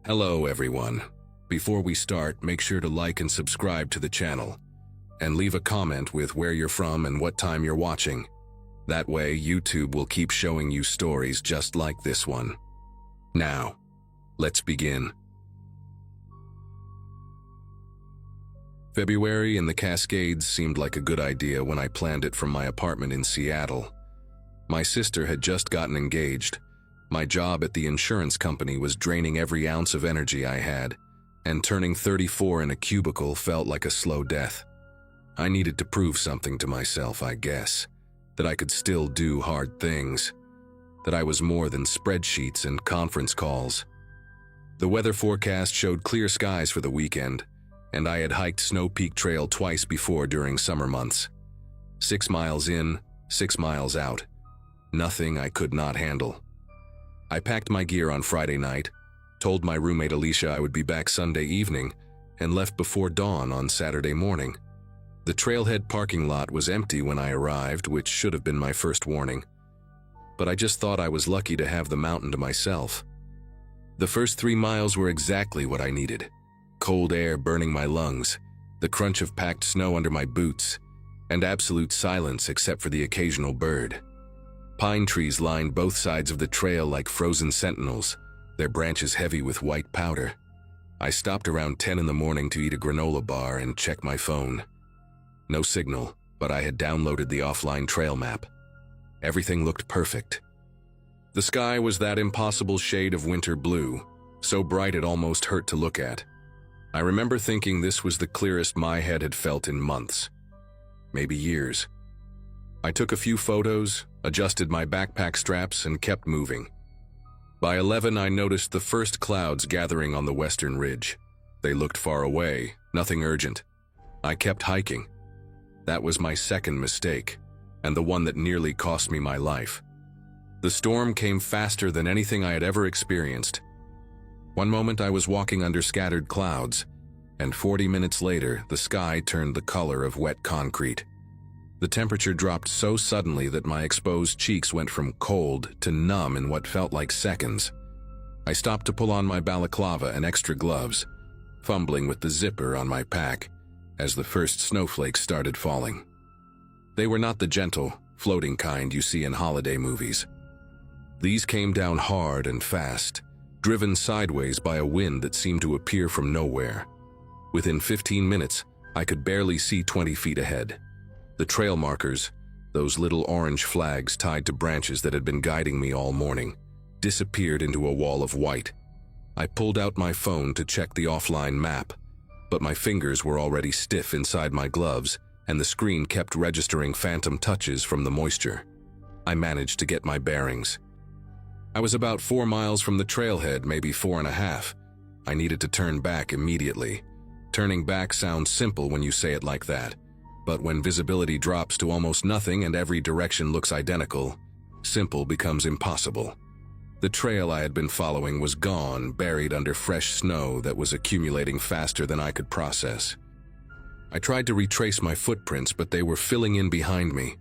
Hello everyone. Before we start, make sure to like and subscribe to the channel, and leave a comment with where you're from and what time you're watching. That way, YouTube will keep showing you stories just like this one. Now, let's begin. February in the Cascades seemed like a good idea when I planned it from my apartment in Seattle. My sister had just gotten engaged. My job at the insurance company was draining every ounce of energy I had, and turning 34 in a cubicle felt like a slow death. I needed to prove something to myself, I guess, that I could still do hard things, that I was more than spreadsheets and conference calls. The weather forecast showed clear skies for the weekend, and I had hiked Snow Peak Trail twice before during summer months. 6 miles in, 6 miles out. Nothing I could not handle. I packed my gear on Friday night, told my roommate Alicia I would be back Sunday evening, and left before dawn on Saturday morning. The trailhead parking lot was empty when I arrived, which should have been my first warning. But I just thought I was lucky to have the mountain to myself. The first 3 miles were exactly what I needed. Cold air burning my lungs, the crunch of packed snow under my boots, and absolute silence except for the occasional bird. Pine trees lined both sides of the trail like frozen sentinels, their branches heavy with white powder. I stopped around 10 in the morning to eat a granola bar and check my phone. No signal, but I had downloaded the offline trail map. Everything looked perfect. The sky was that impossible shade of winter blue, so bright it almost hurt to look at. I remember thinking this was the clearest my head had felt in months, maybe years. I took a few photos, adjusted my backpack straps, and kept moving. By 11, I noticed the first clouds gathering on the western ridge. They looked far away, nothing urgent. I kept hiking. That was my second mistake, and the one that nearly cost me my life. The storm came faster than anything I had ever experienced. One moment I was walking under scattered clouds, and 40 minutes later, the sky turned the color of wet concrete. The temperature dropped so suddenly that my exposed cheeks went from cold to numb in what felt like seconds. I stopped to pull on my balaclava and extra gloves, fumbling with the zipper on my pack as the first snowflakes started falling. They were not the gentle, floating kind you see in holiday movies. These came down hard and fast, driven sideways by a wind that seemed to appear from nowhere. Within 15 minutes, I could barely see 20 feet ahead. The trail markers, those little orange flags tied to branches that had been guiding me all morning, disappeared into a wall of white. I pulled out my phone to check the offline map, but my fingers were already stiff inside my gloves, and the screen kept registering phantom touches from the moisture. I managed to get my bearings. I was about 4 miles from the trailhead, maybe 4.5. I needed to turn back immediately. Turning back sounds simple when you say it like that. But when visibility drops to almost nothing and every direction looks identical, simple becomes impossible. The trail I had been following was gone, buried under fresh snow that was accumulating faster than I could process. I tried to retrace my footprints, but they were filling in behind me,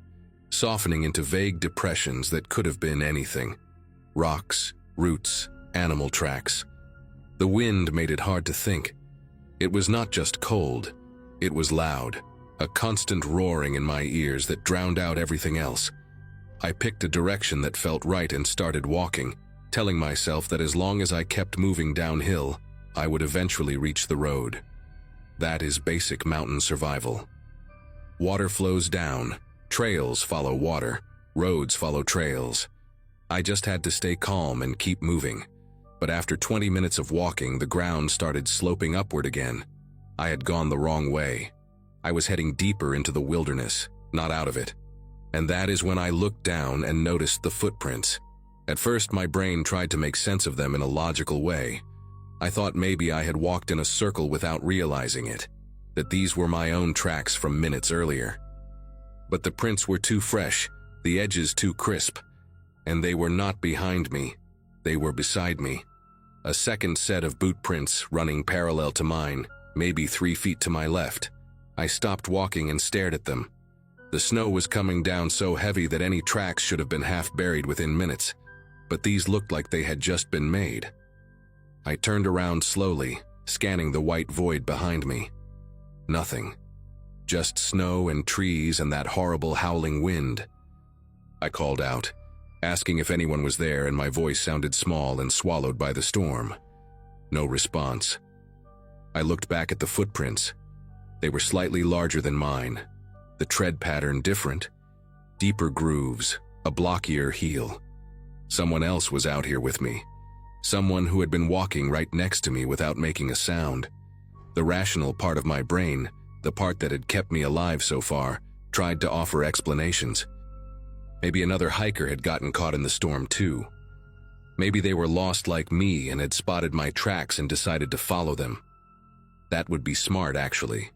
softening into vague depressions that could have been anything. Rocks, roots, animal tracks. The wind made it hard to think. It was not just cold, it was loud. A constant roaring in my ears that drowned out everything else. I picked a direction that felt right and started walking, telling myself that as long as I kept moving downhill, I would eventually reach the road. That is basic mountain survival. Water flows down, trails follow water, roads follow trails. I just had to stay calm and keep moving. But after 20 minutes of walking, the ground started sloping upward again. I had gone the wrong way. I was heading deeper into the wilderness, not out of it. And that is when I looked down and noticed the footprints. At first, my brain tried to make sense of them in a logical way. I thought maybe I had walked in a circle without realizing it, that these were my own tracks from minutes earlier. But the prints were too fresh, the edges too crisp, and they were not behind me, they were beside me. A second set of boot prints running parallel to mine, maybe 3 feet to my left. I stopped walking and stared at them. The snow was coming down so heavy that any tracks should have been half buried within minutes, but these looked like they had just been made. I turned around slowly, scanning the white void behind me. Nothing. Just snow and trees and that horrible howling wind. I called out, asking if anyone was there, and my voice sounded small and swallowed by the storm. No response. I looked back at the footprints. They were slightly larger than mine. The tread pattern different. Deeper grooves, a blockier heel. Someone else was out here with me. Someone who had been walking right next to me without making a sound. The rational part of my brain, the part that had kept me alive so far, tried to offer explanations. Maybe another hiker had gotten caught in the storm too. Maybe they were lost like me and had spotted my tracks and decided to follow them. That would be smart, actually.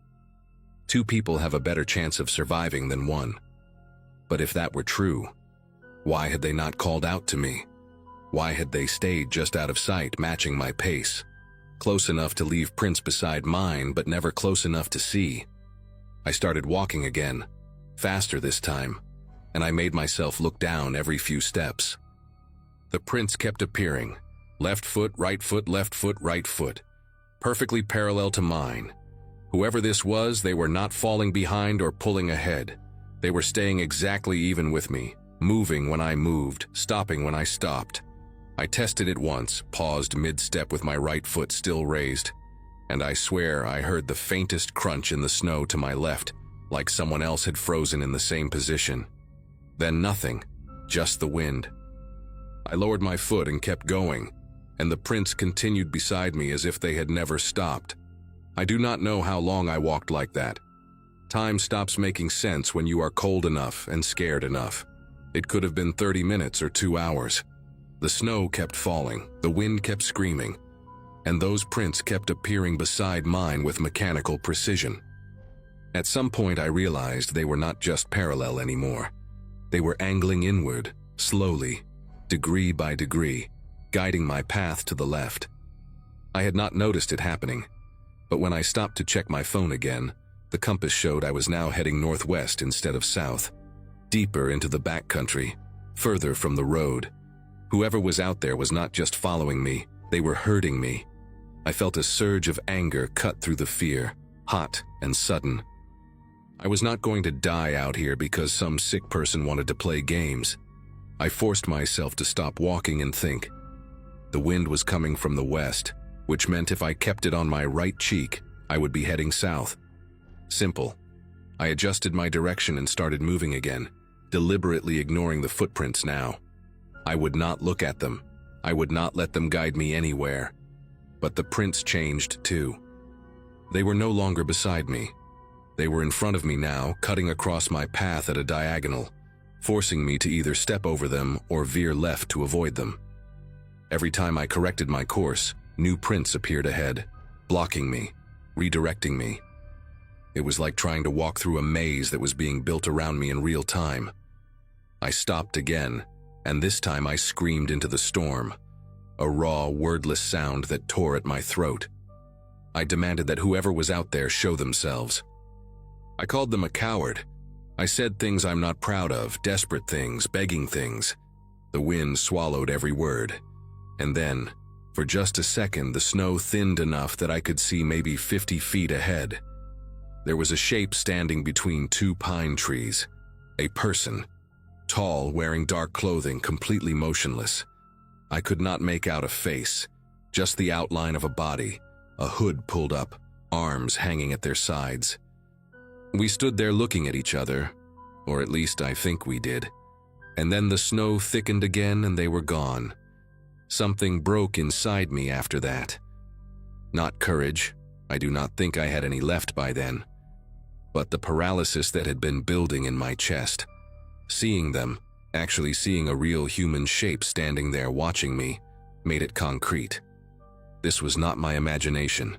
2 people have a better chance of surviving than 1. But if that were true, why had they not called out to me? Why had they stayed just out of sight, matching my pace? Close enough to leave prints beside mine, but never close enough to see. I started walking again, faster this time, and I made myself look down every few steps. The prints kept appearing. Left foot, right foot, left foot, right foot. Perfectly parallel to mine. Whoever this was, they were not falling behind or pulling ahead. They were staying exactly even with me, moving when I moved, stopping when I stopped. I tested it once, paused mid-step with my right foot still raised, and I swear I heard the faintest crunch in the snow to my left, like someone else had frozen in the same position. Then nothing, just the wind. I lowered my foot and kept going, and the prints continued beside me as if they had never stopped. I do not know how long I walked like that. Time stops making sense when you are cold enough and scared enough. It could have been 30 minutes or 2 hours. The snow kept falling, the wind kept screaming, and those prints kept appearing beside mine with mechanical precision. At some point I realized they were not just parallel anymore. They were angling inward, slowly, degree by degree, guiding my path to the left. I had not noticed it happening, but when I stopped to check my phone again, the compass showed I was now heading northwest instead of south, deeper into the backcountry, further from the road. Whoever was out there was not just following me, they were hurting me. I felt a surge of anger cut through the fear, hot and sudden. I was not going to die out here because some sick person wanted to play games. I forced myself to stop walking and think. The wind was coming from the west, which meant if I kept it on my right cheek, I would be heading south. Simple. I adjusted my direction and started moving again, deliberately ignoring the footprints now. I would not look at them. I would not let them guide me anywhere. But the prints changed too. They were no longer beside me. They were in front of me now, cutting across my path at a diagonal, forcing me to either step over them or veer left to avoid them. Every time I corrected my course, new prints appeared ahead, blocking me, redirecting me. It was like trying to walk through a maze that was being built around me in real time. I stopped again, and this time I screamed into the storm, a raw, wordless sound that tore at my throat. I demanded that whoever was out there show themselves. I called them a coward. I said things I'm not proud of, desperate things, begging things. The wind swallowed every word. And then, for just a second, the snow thinned enough that I could see maybe 50 feet ahead. There was a shape standing between 2 pine trees. A person. Tall, wearing dark clothing, completely motionless. I could not make out a face, just the outline of a body, a hood pulled up, arms hanging at their sides. We stood there looking at each other, or at least I think we did. And then the snow thickened again and they were gone. Something broke inside me after that. Not courage, I do not think I had any left by then, but the paralysis that had been building in my chest. Seeing them, actually seeing a real human shape standing there watching me, made it concrete. This was not my imagination.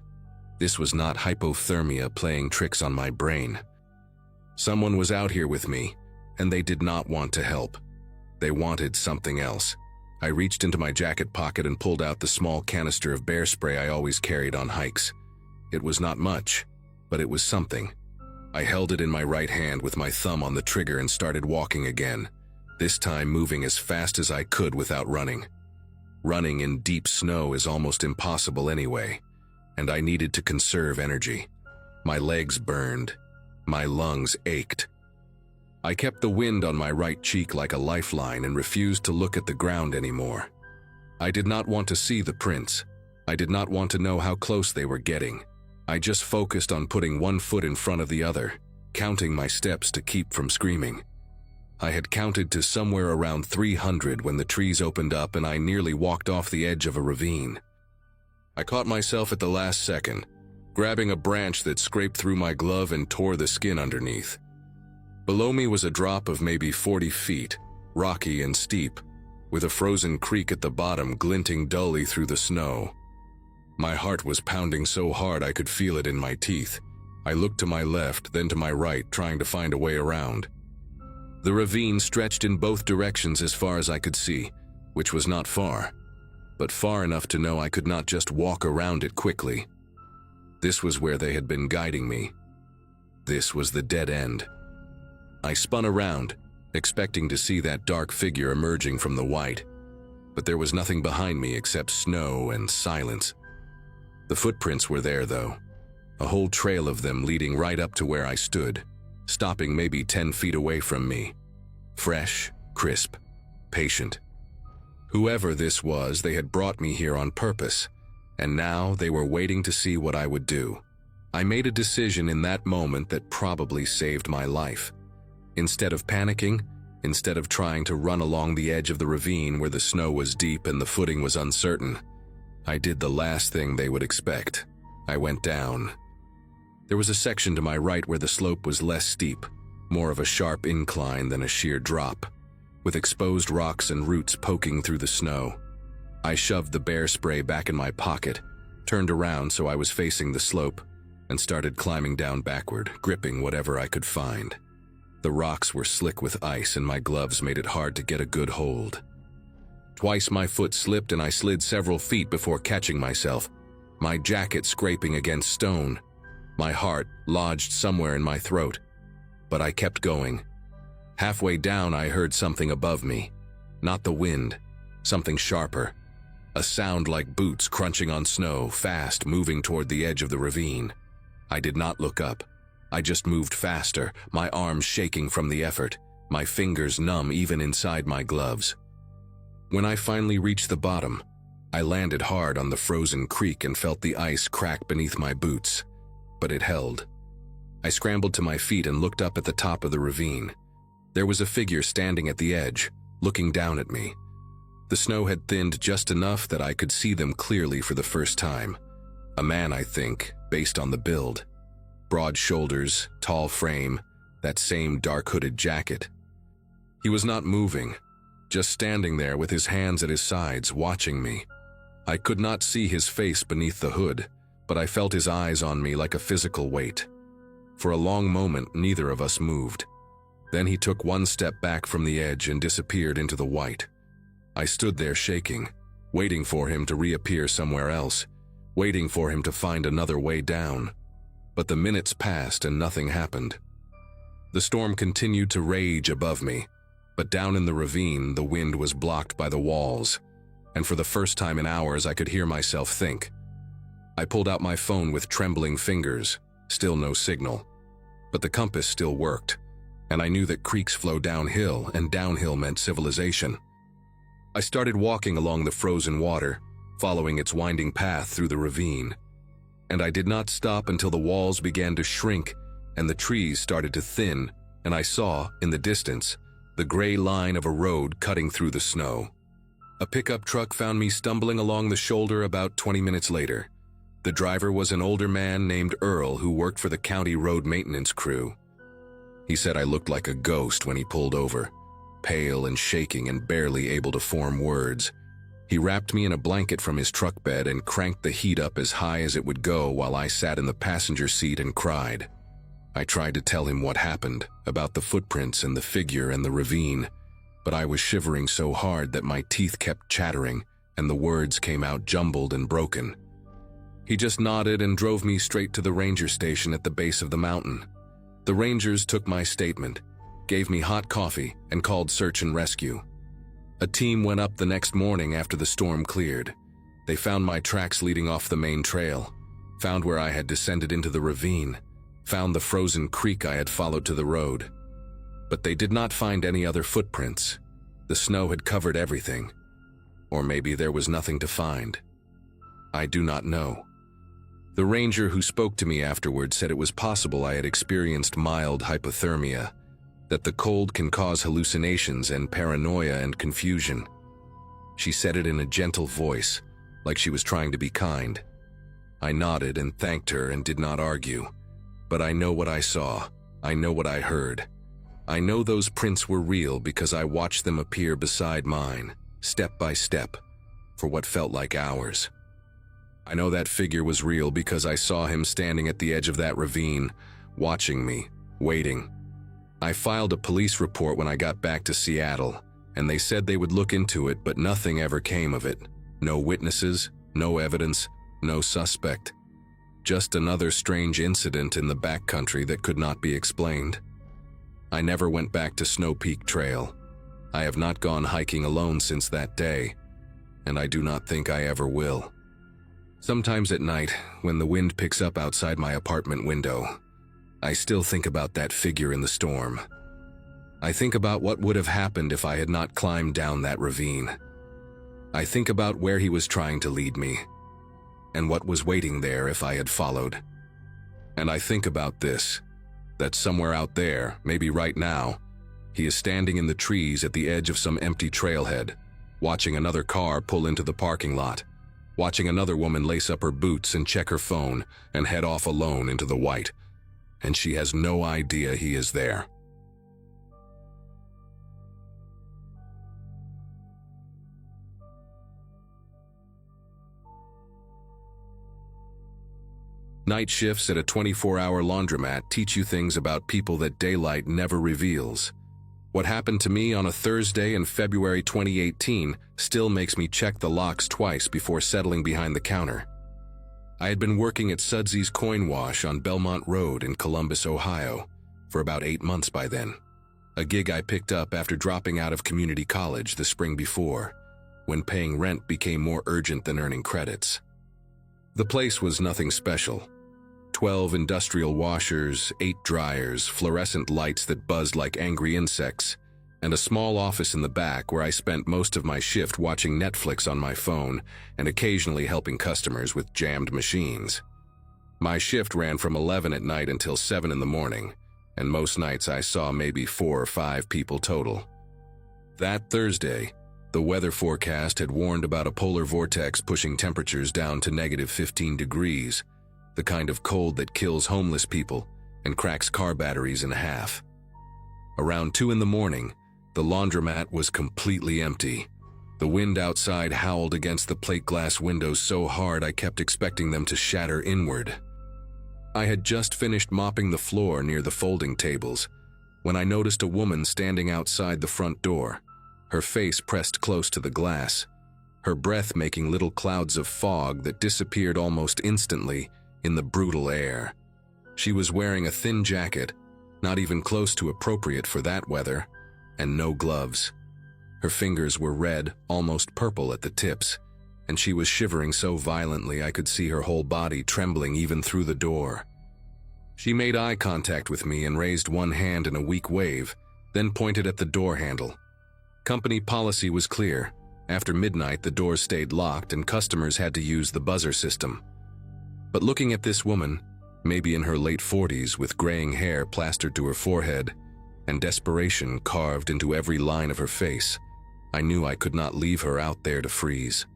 This was not hypothermia playing tricks on my brain. Someone was out here with me, and they did not want to help. They wanted something else. I reached into my jacket pocket and pulled out the small canister of bear spray I always carried on hikes. It was not much, but it was something. I held it in my right hand with my thumb on the trigger and started walking again, this time moving as fast as I could without running. Running in deep snow is almost impossible anyway, and I needed to conserve energy. My legs burned. My lungs ached. I kept the wind on my right cheek like a lifeline and refused to look at the ground anymore. I did not want to see the prints. I did not want to know how close they were getting. I just focused on putting one foot in front of the other, counting my steps to keep from screaming. I had counted to somewhere around 300 when the trees opened up and I nearly walked off the edge of a ravine. I caught myself at the last second, grabbing a branch that scraped through my glove and tore the skin underneath. Below me was a drop of maybe 40 feet, rocky and steep, with a frozen creek at the bottom glinting dully through the snow. My heart was pounding so hard I could feel it in my teeth. I looked to my left, then to my right, trying to find a way around. The ravine stretched in both directions as far as I could see, which was not far, but far enough to know I could not just walk around it quickly. This was where they had been guiding me. This was the dead end. I spun around, expecting to see that dark figure emerging from the white, but there was nothing behind me except snow and silence. The footprints were there, though, a whole trail of them leading right up to where I stood, stopping maybe 10 feet away from me. Fresh, crisp, patient. Whoever this was, they had brought me here on purpose, and now they were waiting to see what I would do. I made a decision in that moment that probably saved my life. Instead of panicking, instead of trying to run along the edge of the ravine where the snow was deep and the footing was uncertain, I did the last thing they would expect. I went down. There was a section to my right where the slope was less steep, more of a sharp incline than a sheer drop, with exposed rocks and roots poking through the snow. I shoved the bear spray back in my pocket, turned around so I was facing the slope, and started climbing down backward, gripping whatever I could find. The rocks were slick with ice and my gloves made it hard to get a good hold. Twice my foot slipped and I slid several feet before catching myself, my jacket scraping against stone. My heart lodged somewhere in my throat, but I kept going. Halfway down I heard something above me. Not the wind, something sharper. A sound like boots crunching on snow, fast, moving toward the edge of the ravine. I did not look up. I just moved faster, my arms shaking from the effort, my fingers numb even inside my gloves. When I finally reached the bottom, I landed hard on the frozen creek and felt the ice crack beneath my boots, but it held. I scrambled to my feet and looked up at the top of the ravine. There was a figure standing at the edge, looking down at me. The snow had thinned just enough that I could see them clearly for the first time. A man, I think, based on the build. Broad shoulders, tall frame, that same dark hooded jacket. He was not moving, just standing there with his hands at his sides, watching me. I could not see his face beneath the hood, but I felt his eyes on me like a physical weight. For a long moment, neither of us moved. Then he took one step back from the edge and disappeared into the white. I stood there shaking, waiting for him to reappear somewhere else, waiting for him to find another way down. But the minutes passed and nothing happened. The storm continued to rage above me, but down in the ravine, the wind was blocked by the walls, and for the first time in hours I could hear myself think. I pulled out my phone with trembling fingers, still no signal. But the compass still worked, and I knew that creeks flow downhill, and downhill meant civilization. I started walking along the frozen water, following its winding path through the ravine. And I did not stop until the walls began to shrink and the trees started to thin, and I saw, in the distance, the gray line of a road cutting through the snow. A pickup truck found me stumbling along the shoulder about 20 minutes later. The driver was an older man named Earl who worked for the county road maintenance crew. He said I looked like a ghost when he pulled over, pale and shaking and barely able to form words. He wrapped me in a blanket from his truck bed and cranked the heat up as high as it would go while I sat in the passenger seat and cried. I tried to tell him what happened, about the footprints and the figure and the ravine, but I was shivering so hard that my teeth kept chattering and the words came out jumbled and broken. He just nodded and drove me straight to the ranger station at the base of the mountain. The rangers took my statement, gave me hot coffee, and called search and rescue. A team went up the next morning after the storm cleared. They found my tracks leading off the main trail, found where I had descended into the ravine, found the frozen creek I had followed to the road. But they did not find any other footprints. The snow had covered everything. Or maybe there was nothing to find. I do not know. The ranger who spoke to me afterward said it was possible I had experienced mild hypothermia, that the cold can cause hallucinations and paranoia and confusion. She said it in a gentle voice, like she was trying to be kind. I nodded and thanked her and did not argue. But I know what I saw. I know what I heard. I know those prints were real because I watched them appear beside mine, step by step, for what felt like hours. I know that figure was real because I saw him standing at the edge of that ravine, watching me, waiting. I filed a police report when I got back to Seattle, and they said they would look into it, but nothing ever came of it. No witnesses, no evidence, no suspect. Just another strange incident in the backcountry that could not be explained. I never went back to Snow Peak Trail. I have not gone hiking alone since that day, and I do not think I ever will. Sometimes at night, when the wind picks up outside my apartment window, I still think about that figure in the storm. I think about what would have happened if I had not climbed down that ravine. I think about where he was trying to lead me, and what was waiting there if I had followed. And I think about this, that somewhere out there, maybe right now, he is standing in the trees at the edge of some empty trailhead, watching another car pull into the parking lot, watching another woman lace up her boots and check her phone and head off alone into the white, and she has no idea he is there. Night shifts at a 24-hour laundromat teach you things about people that daylight never reveals. What happened to me on a Thursday in February 2018 still makes me check the locks twice before settling behind the counter. I had been working at Sudsy's Coin Wash on Belmont Road in Columbus, Ohio, for about 8 months by then. A gig I picked up after dropping out of community college the spring before, when paying rent became more urgent than earning credits. The place was nothing special. 12 industrial washers, 8 dryers, fluorescent lights that buzzed like angry insects, and a small office in the back where I spent most of my shift watching Netflix on my phone and occasionally helping customers with jammed machines. My shift ran from 11 at night until 7 in the morning, and most nights I saw maybe 4 or 5 people total. That Thursday, the weather forecast had warned about a polar vortex pushing temperatures down to -15 degrees, the kind of cold that kills homeless people and cracks car batteries in half. Around 2 in the morning, the laundromat was completely empty. The wind outside howled against the plate glass windows so hard I kept expecting them to shatter inward. I had just finished mopping the floor near the folding tables when I noticed a woman standing outside the front door, her face pressed close to the glass, her breath making little clouds of fog that disappeared almost instantly in the brutal air. She was wearing a thin jacket, not even close to appropriate for that weather, and no gloves. Her fingers were red, almost purple at the tips, and she was shivering so violently I could see her whole body trembling even through the door. She made eye contact with me and raised one hand in a weak wave, then pointed at the door handle. Company policy was clear. After midnight, the doors stayed locked and customers had to use the buzzer system. But looking at this woman, maybe in her late 40s with graying hair plastered to her forehead and desperation carved into every line of her face, I knew I could not leave her out there to freeze.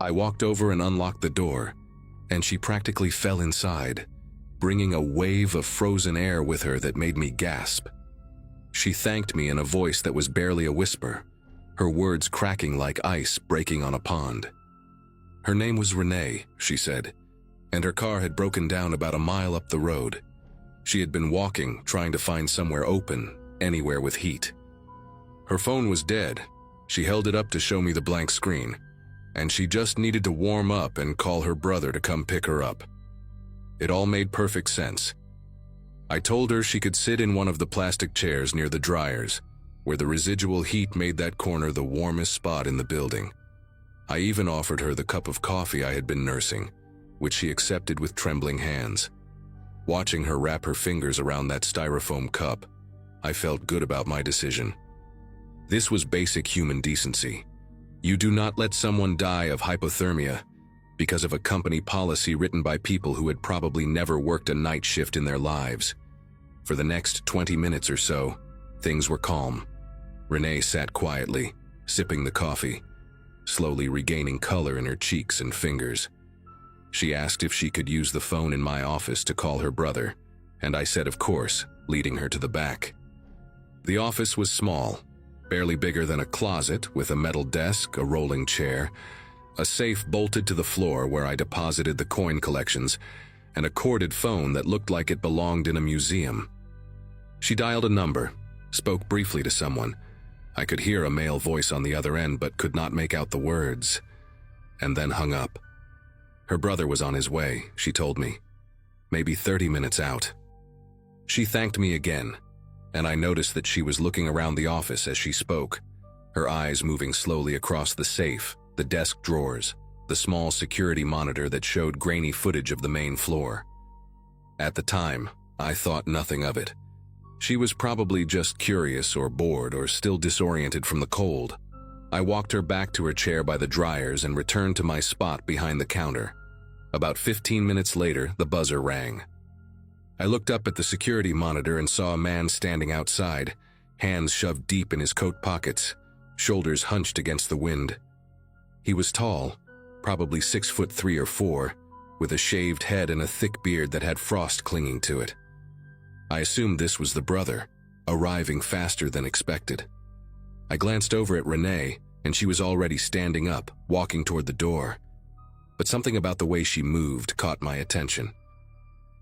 I walked over and unlocked the door, and she practically fell inside, bringing a wave of frozen air with her that made me gasp. She thanked me in a voice that was barely a whisper, her words cracking like ice breaking on a pond. Her name was Renee, she said, and her car had broken down about a mile up the road. She had been walking, trying to find somewhere open, anywhere with heat. Her phone was dead. She held it up to show me the blank screen, and she just needed to warm up and call her brother to come pick her up. It all made perfect sense. I told her she could sit in one of the plastic chairs near the dryers, where the residual heat made that corner the warmest spot in the building. I even offered her the cup of coffee I had been nursing, which she accepted with trembling hands. Watching her wrap her fingers around that styrofoam cup, I felt good about my decision. This was basic human decency. You do not let someone die of hypothermia because of a company policy written by people who had probably never worked a night shift in their lives. For the next 20 minutes or so, things were calm. Renee sat quietly, sipping the coffee, slowly regaining color in her cheeks and fingers. She asked if she could use the phone in my office to call her brother, and I said of course, leading her to the back. The office was small, barely bigger than a closet, with a metal desk, a rolling chair, a safe bolted to the floor where I deposited the coin collections, and a corded phone that looked like it belonged in a museum. She dialed a number, spoke briefly to someone. I could hear a male voice on the other end but could not make out the words, and then hung up. Her brother was on his way, she told me. Maybe 30 minutes out. She thanked me again, and I noticed that she was looking around the office as she spoke, her eyes moving slowly across the safe, the desk drawers, the small security monitor that showed grainy footage of the main floor. At the time, I thought nothing of it. She was probably just curious or bored or still disoriented from the cold. I walked her back to her chair by the dryers and returned to my spot behind the counter. About 15 minutes later, the buzzer rang. I looked up at the security monitor and saw a man standing outside, hands shoved deep in his coat pockets, shoulders hunched against the wind. He was tall, probably 6'3" or 4", with a shaved head and a thick beard that had frost clinging to it. I assumed this was the brother, arriving faster than expected. I glanced over at Renee, and she was already standing up, walking toward the door. But something about the way she moved caught my attention.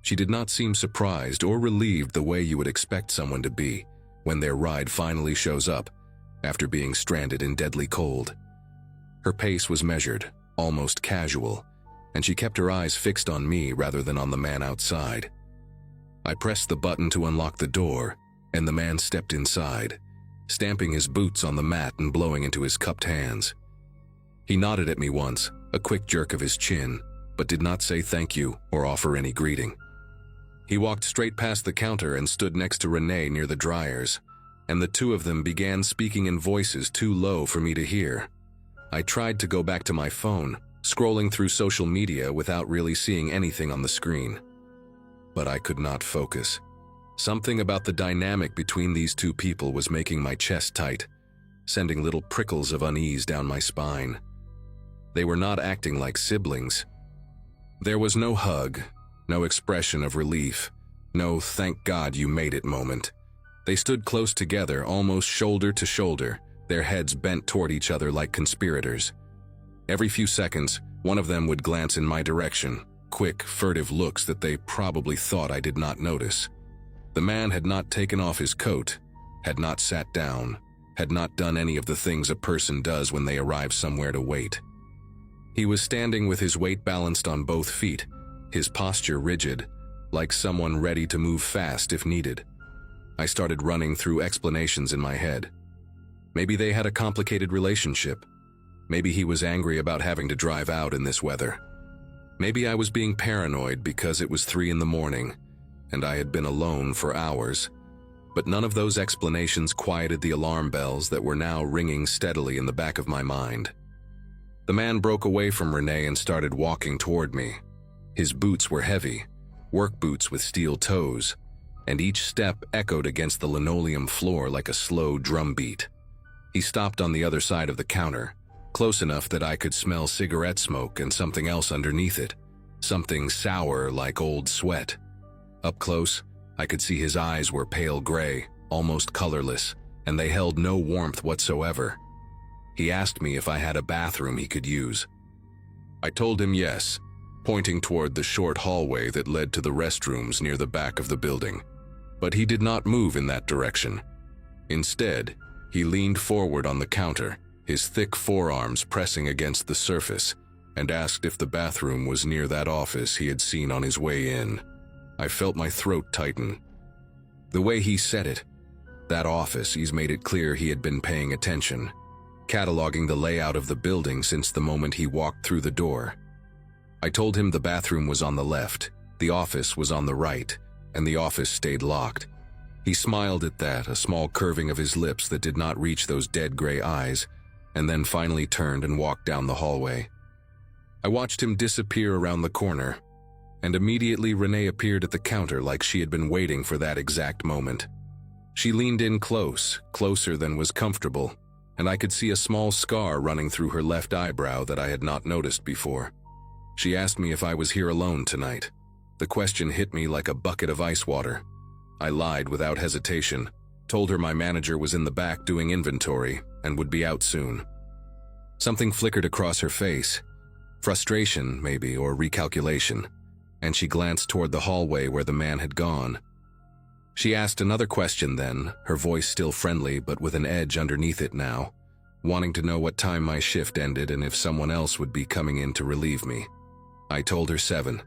She did not seem surprised or relieved the way you would expect someone to be when their ride finally shows up after being stranded in deadly cold. Her pace was measured, almost casual, and she kept her eyes fixed on me rather than on the man outside. I pressed the button to unlock the door, and the man stepped inside, stamping his boots on the mat and blowing into his cupped hands. He nodded at me once, a quick jerk of his chin, but did not say thank you or offer any greeting. He walked straight past the counter and stood next to Renee near the dryers, and the two of them began speaking in voices too low for me to hear. I tried to go back to my phone, scrolling through social media without really seeing anything on the screen. But I could not focus. Something about the dynamic between these two people was making my chest tight, sending little prickles of unease down my spine. They were not acting like siblings. There was no hug, no expression of relief, no "thank God you made it" moment. They stood close together, almost shoulder to shoulder, their heads bent toward each other like conspirators. Every few seconds, one of them would glance in my direction, quick, furtive looks that they probably thought I did not notice. The man had not taken off his coat, had not sat down, had not done any of the things a person does when they arrive somewhere to wait. He was standing with his weight balanced on both feet, his posture rigid, like someone ready to move fast if needed. I started running through explanations in my head. Maybe they had a complicated relationship. Maybe he was angry about having to drive out in this weather. Maybe I was being paranoid because it was 3 in the morning, and I had been alone for hours. But none of those explanations quieted the alarm bells that were now ringing steadily in the back of my mind. The man broke away from Renee and started walking toward me. His boots were heavy, work boots with steel toes, and each step echoed against the linoleum floor like a slow drum beat. He stopped on the other side of the counter, close enough that I could smell cigarette smoke and something else underneath it, something sour like old sweat. Up close, I could see his eyes were pale gray, almost colorless, and they held no warmth whatsoever. He asked me if I had a bathroom he could use. I told him yes, pointing toward the short hallway that led to the restrooms near the back of the building. But he did not move in that direction. Instead, he leaned forward on the counter, his thick forearms pressing against the surface, and asked if the bathroom was near that office he had seen on his way in. I felt my throat tighten. The way he said it, That office, he's made it clear he had been paying attention, cataloging the layout of the building since the moment he walked through the door. I told him the bathroom was on the left, the office was on the right, and the office stayed locked. He smiled at that, a small curving of his lips that did not reach those dead gray eyes, and then finally turned and walked down the hallway. I watched him disappear around the corner, and immediately Renee appeared at the counter like she had been waiting for that exact moment. She leaned in close, closer than was comfortable, and I could see a small scar running through her left eyebrow that I had not noticed before. She asked me if I was here alone tonight. The question hit me like a bucket of ice water. I lied without hesitation, told her my manager was in the back doing inventory and would be out soon. Something flickered across her face. Frustration, maybe, or recalculation, and she glanced toward the hallway where the man had gone. She asked another question then, her voice still friendly but with an edge underneath it now, wanting to know what time my shift ended and if someone else would be coming in to relieve me. I told her 7,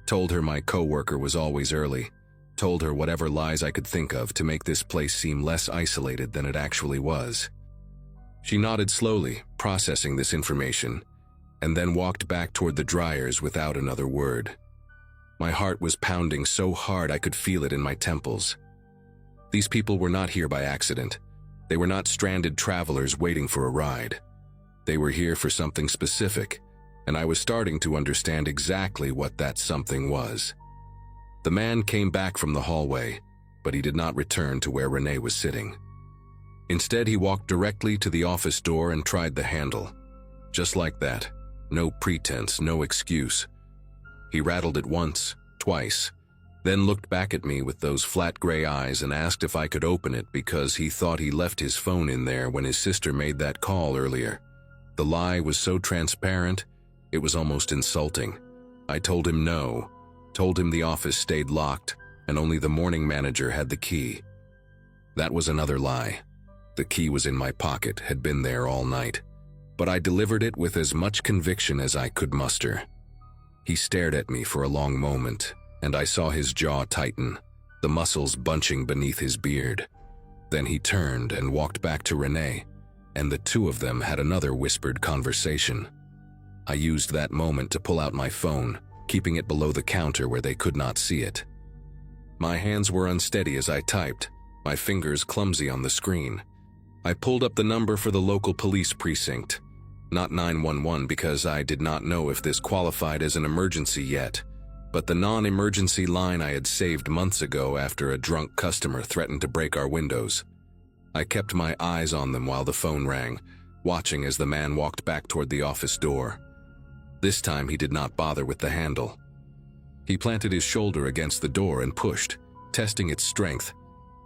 told her my coworker was always early, told her whatever lies I could think of to make this place seem less isolated than it actually was. She nodded slowly, processing this information, and then walked back toward the dryers without another word. My heart was pounding so hard I could feel it in my temples. These people were not here by accident. They were not stranded travelers waiting for a ride. They were here for something specific, and I was starting to understand exactly what that something was. The man came back from the hallway, but he did not return to where Renee was sitting. Instead, he walked directly to the office door and tried the handle. Just like that. No pretense, no excuse. He rattled it once, twice, then looked back at me with those flat gray eyes and asked if I could open it because he thought he left his phone in there when his sister made that call earlier. The lie was so transparent, it was almost insulting. I told him no, told him the office stayed locked and only the morning manager had the key. That was another lie. The key was in my pocket, had been there all night, but I delivered it with as much conviction as I could muster. He stared at me for a long moment, and I saw his jaw tighten, the muscles bunching beneath his beard. Then he turned and walked back to Renee, and the two of them had another whispered conversation. I used that moment to pull out my phone, keeping it below the counter where they could not see it. My hands were unsteady as I typed, my fingers clumsy on the screen. I pulled up the number for the local police precinct. Not 911 because I did not know if this qualified as an emergency yet, but the non-emergency line I had saved months ago after a drunk customer threatened to break our windows. I kept my eyes on them while the phone rang, watching as the man walked back toward the office door. This time he did not bother with the handle. He planted his shoulder against the door and pushed, testing its strength,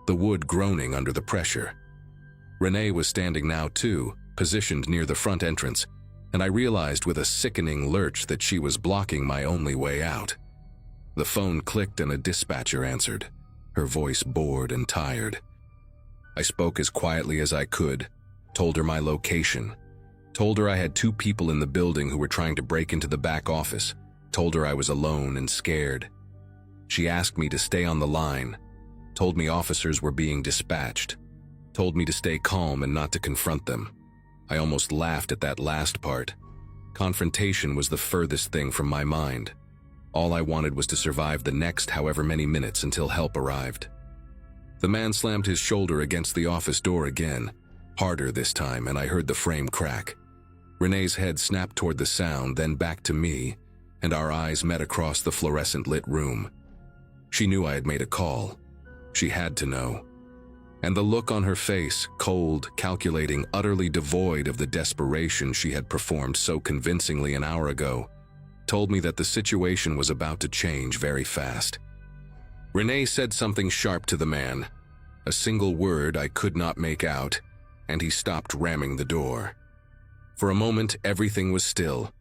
the wood groaning under the pressure. Renee was standing now too, positioned near the front entrance, and I realized with a sickening lurch that she was blocking my only way out. The phone clicked and a dispatcher answered, her voice bored and tired. I spoke as quietly as I could, told her my location, told her I had 2 people in the building who were trying to break into the back office, told her I was alone and scared. She asked me to stay on the line, told me officers were being dispatched, told me to stay calm and not to confront them. I almost laughed at that last part. Confrontation was the furthest thing from my mind. All I wanted was to survive the next however many minutes until help arrived. The man slammed his shoulder against the office door again, harder this time, and I heard the frame crack. Renee's head snapped toward the sound, then back to me, and our eyes met across the fluorescent-lit room. She knew I had made a call. She had to know. And the look on her face, cold, calculating, utterly devoid of the desperation she had performed so convincingly an hour ago, told me that the situation was about to change very fast. Renee said something sharp to the man, a single word I could not make out, and he stopped ramming the door. For a moment, everything was still.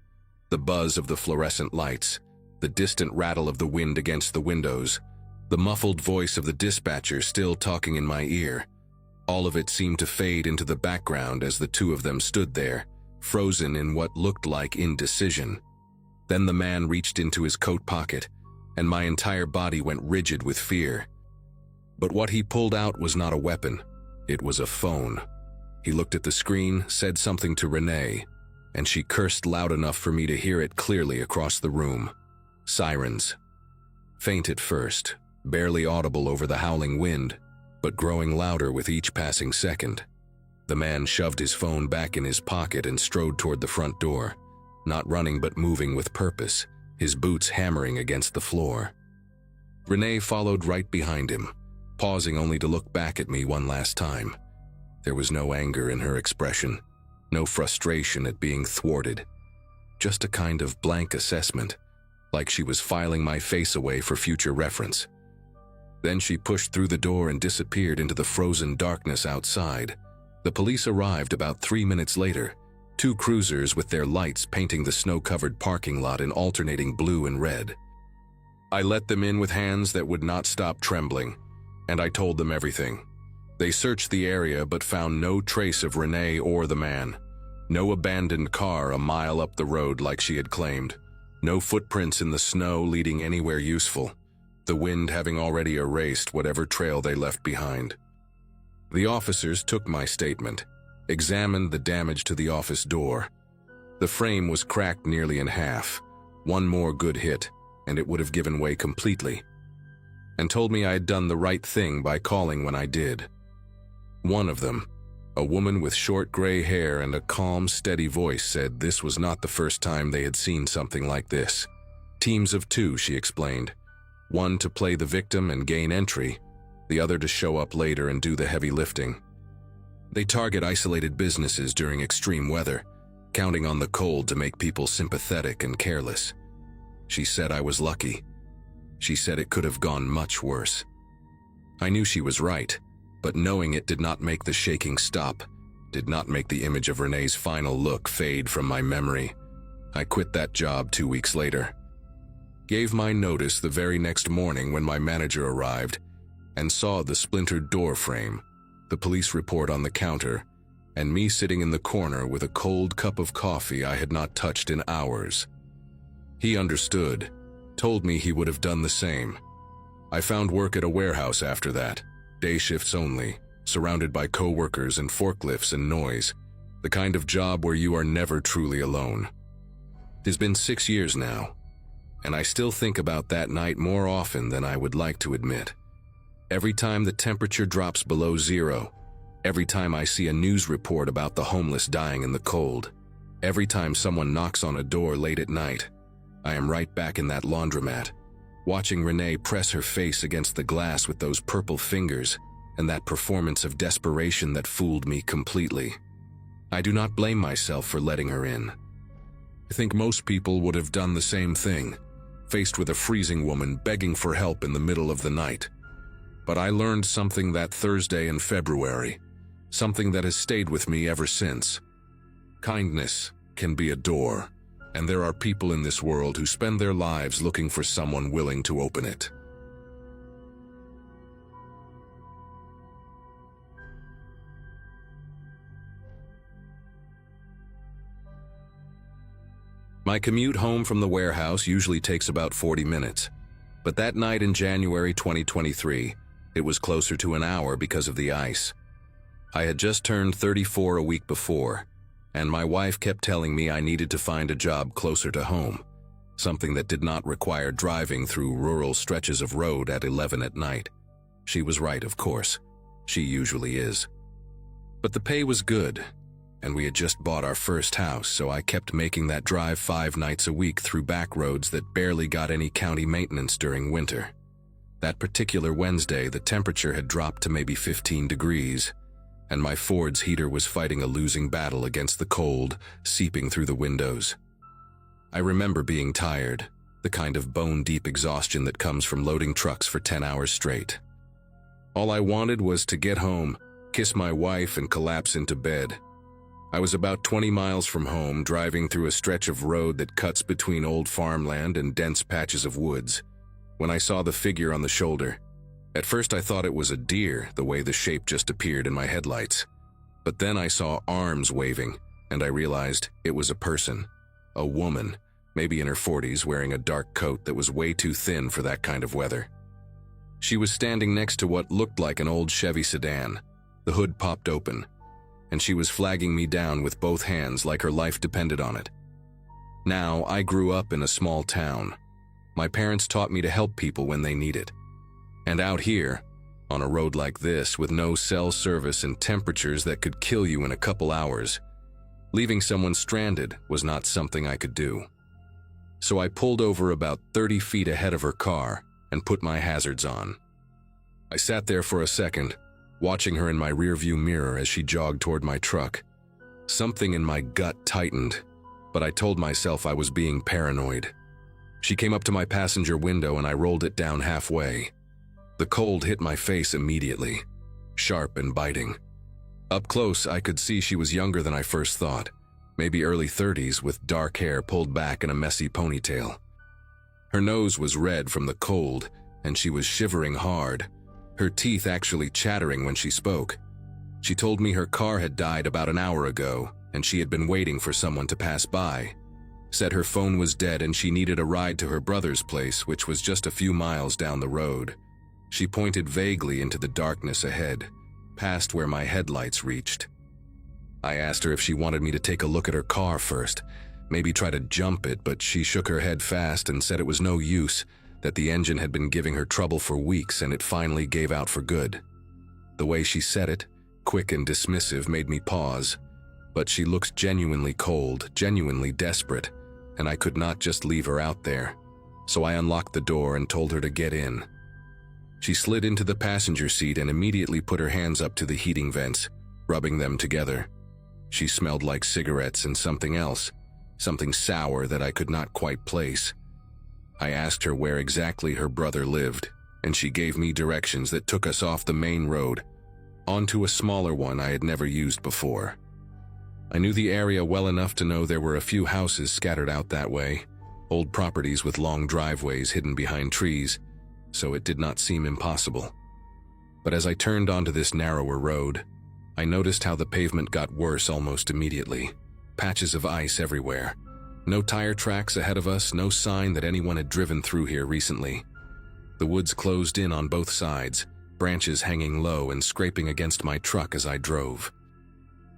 The buzz of the fluorescent lights, the distant rattle of the wind against the windows, the muffled voice of the dispatcher still talking in my ear. All of it seemed to fade into the background as the 2 of them stood there, frozen in what looked like indecision. Then the man reached into his coat pocket, and my entire body went rigid with fear. But what he pulled out was not a weapon. It was a phone. He looked at the screen, said something to Renee, and she cursed loud enough for me to hear it clearly across the room. Sirens. Faint at first, barely audible over the howling wind, but growing louder with each passing second. The man shoved his phone back in his pocket and strode toward the front door, not running but moving with purpose, his boots hammering against the floor. Renee followed right behind him, pausing only to look back at me one last time. There was no anger in her expression, no frustration at being thwarted, just a kind of blank assessment, like she was filing my face away for future reference. Then she pushed through the door and disappeared into the frozen darkness outside. The police arrived about 3 minutes later, 2 cruisers with their lights painting the snow-covered parking lot in alternating blue and red. I let them in with hands that would not stop trembling, and I told them everything. They searched the area but found no trace of Renee or the man. No abandoned car a mile up the road like she had claimed. No footprints in the snow leading anywhere useful, the wind having already erased whatever trail they left behind. The officers took my statement, examined the damage to the office door. The frame was cracked nearly in half. One more good hit, and it would have given way completely, and told me I had done the right thing by calling when I did. One of them, a woman with short gray hair and a calm, steady voice, said this was not the first time they had seen something like this. Teams of 2, she explained. One to play the victim and gain entry, the other to show up later and do the heavy lifting. They target isolated businesses during extreme weather, counting on the cold to make people sympathetic and careless. She said I was lucky. She said it could have gone much worse. I knew she was right, but knowing it did not make the shaking stop, did not make the image of Renee's final look fade from my memory. I quit that job 2 weeks later. Gave my notice the very next morning when my manager arrived and saw the splintered door frame, the police report on the counter, and me sitting in the corner with a cold cup of coffee I had not touched in hours. He understood, told me he would have done the same. I found work at a warehouse after that, day shifts only, surrounded by co-workers and forklifts and noise, the kind of job where you are never truly alone. It has been 6 years now, and I still think about that night more often than I would like to admit. Every time the temperature drops below 0, every time I see a news report about the homeless dying in the cold, every time someone knocks on a door late at night, I am right back in that laundromat, watching Renee press her face against the glass with those purple fingers and that performance of desperation that fooled me completely. I do not blame myself for letting her in. I think most people would have done the same thing, faced with a freezing woman begging for help in the middle of the night. But I learned something that Thursday in February, something that has stayed with me ever since. Kindness can be a door, and there are people in this world who spend their lives looking for someone willing to open it. My commute home from the warehouse usually takes about 40 minutes, but that night in January 2023, it was closer to an hour because of the ice. I had just turned 34 a week before, and my wife kept telling me I needed to find a job closer to home, something that did not require driving through rural stretches of road at 11 at night. She was right, of course. She usually is. But the pay was good, and we had just bought our first house, so I kept making that drive 5 nights a week through back roads that barely got any county maintenance during winter. That particular Wednesday, the temperature had dropped to maybe 15 degrees, and my Ford's heater was fighting a losing battle against the cold, seeping through the windows. I remember being tired, the kind of bone-deep exhaustion that comes from loading trucks for 10 hours straight. All I wanted was to get home, kiss my wife, and collapse into bed. I was about 20 miles from home, driving through a stretch of road that cuts between old farmland and dense patches of woods, when I saw the figure on the shoulder. At first I thought it was a deer, the way the shape just appeared in my headlights. But then I saw arms waving, and I realized it was a person, a woman, maybe in her 40s, wearing a dark coat that was way too thin for that kind of weather. She was standing next to what looked like an old Chevy sedan, The hood popped open, and she was flagging me down with both hands like her life depended on it. Now, I grew up in a small town. My parents taught me to help people when they need it. And out here, on a road like this with no cell service and temperatures that could kill you in a couple hours, leaving someone stranded was not something I could do. So I pulled over about 30 feet ahead of her car and put my hazards on. I sat there for a second, watching her in my rearview mirror as she jogged toward my truck. Something in my gut tightened, but I told myself I was being paranoid. She came up to my passenger window and I rolled it down halfway. The cold hit my face immediately, sharp and biting. Up close, I could see she was younger than I first thought, maybe early 30s with dark hair pulled back in a messy ponytail. Her nose was red from the cold, and she was shivering hard, her teeth actually chattering when she spoke. She told me her car had died about an hour ago, and she had been waiting for someone to pass by. Said her phone was dead and she needed a ride to her brother's place, which was just a few miles down the road. She pointed vaguely into the darkness ahead, past where my headlights reached. I asked her if she wanted me to take a look at her car first, maybe try to jump it, but she shook her head fast and said it was no use, that the engine had been giving her trouble for weeks and it finally gave out for good. The way she said it, quick and dismissive, made me pause, but she looked genuinely cold, genuinely desperate, and I could not just leave her out there. So I unlocked the door and told her to get in. She slid into the passenger seat and immediately put her hands up to the heating vents, rubbing them together. She smelled like cigarettes and something else, something sour that I could not quite place. I asked her where exactly her brother lived, and she gave me directions that took us off the main road, onto a smaller one I had never used before. I knew the area well enough to know there were a few houses scattered out that way, old properties with long driveways hidden behind trees, so it did not seem impossible. But as I turned onto this narrower road, I noticed how the pavement got worse almost immediately. Patches of ice everywhere. No tire tracks ahead of us, no sign that anyone had driven through here recently. The woods closed in on both sides, branches hanging low and scraping against my truck as I drove.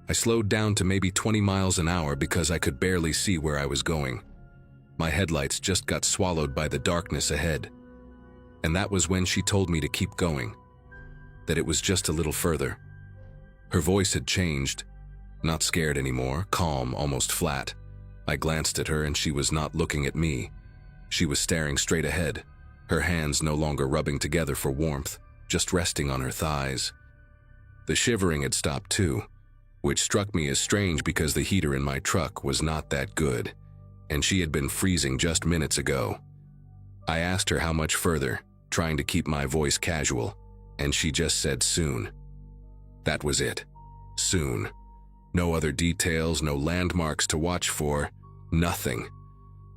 I slowed down to maybe 20 miles an hour because I could barely see where I was going. My headlights just got swallowed by the darkness ahead. And that was when she told me to keep going, that it was just a little further. Her voice had changed, not scared anymore, calm, almost flat. I glanced at her and she was not looking at me. She was staring straight ahead, her hands no longer rubbing together for warmth, just resting on her thighs. The shivering had stopped too, which struck me as strange because the heater in my truck was not that good, and she had been freezing just minutes ago. I asked her how much further, trying to keep my voice casual, and she just said soon. That was it. Soon. No other details, no landmarks to watch for, nothing.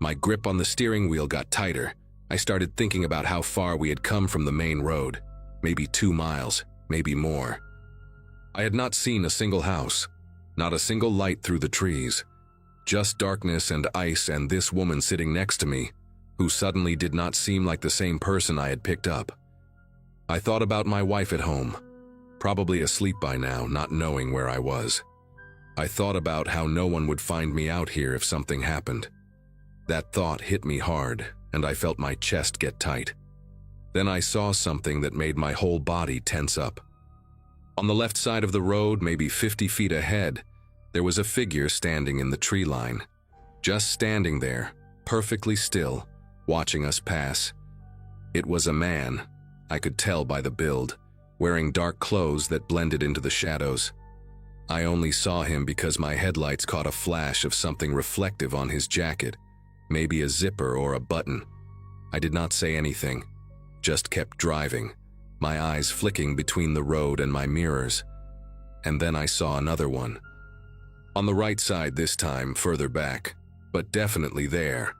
My grip on the steering wheel got tighter. I started thinking about how far we had come from the main road. Maybe 2 miles, maybe more. I had not seen a single house, not a single light through the trees. Just darkness and ice and this woman sitting next to me, who suddenly did not seem like the same person I had picked up. I thought about my wife at home, probably asleep by now, not knowing where I was. I thought about how no one would find me out here if something happened. That thought hit me hard, and I felt my chest get tight. Then I saw something that made my whole body tense up. On the left side of the road, maybe 50 feet ahead, there was a figure standing in the tree line. Just standing there, perfectly still, watching us pass. It was a man, I could tell by the build, wearing dark clothes that blended into the shadows. I only saw him because my headlights caught a flash of something reflective on his jacket, maybe a zipper or a button. I did not say anything, just kept driving, my eyes flicking between the road and my mirrors. And then I saw another one. On the right side this time, further back, but definitely there.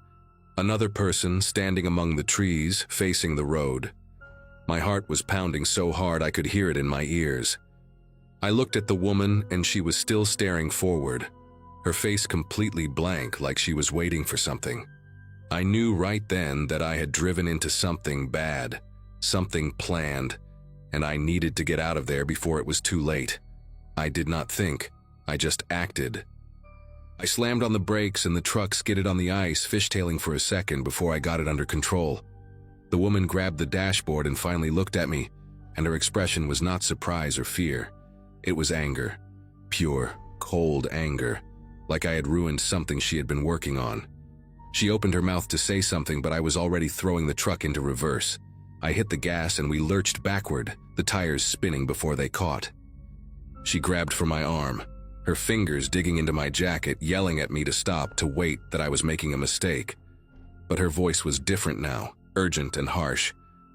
Another person standing among the trees, facing the road. My heart was pounding so hard I could hear it in my ears. I looked at the woman and she was still staring forward, her face completely blank like she was waiting for something. I knew right then that I had driven into something bad, something planned, and I needed to get out of there before it was too late. I did not think, I just acted. I slammed on the brakes and the truck skidded on the ice, fishtailing for a second before I got it under control. The woman grabbed the dashboard and finally looked at me, and her expression was not surprise or fear. It was anger. Pure, cold anger, like I had ruined something she had been working on. She opened her mouth to say something, but I was already throwing the truck into reverse. I hit the gas and we lurched backward, the tires spinning before they caught. She grabbed for my arm, her fingers digging into my jacket, yelling at me to stop, to wait, that I was making a mistake. But her voice was different now, urgent and harsh,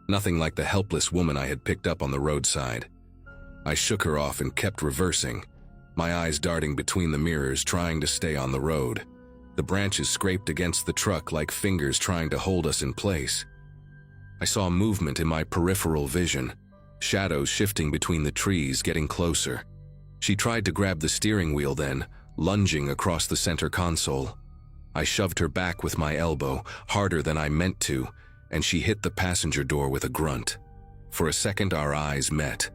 nothing like the helpless woman I had picked up on the roadside. I shook her off and kept reversing, my eyes darting between the mirrors, trying to stay on the road. The branches scraped against the truck like fingers trying to hold us in place. I saw movement in my peripheral vision, shadows shifting between the trees, getting closer. She tried to grab the steering wheel then, lunging across the center console. I shoved her back with my elbow, harder than I meant to, and she hit the passenger door with a grunt. For a second our eyes met,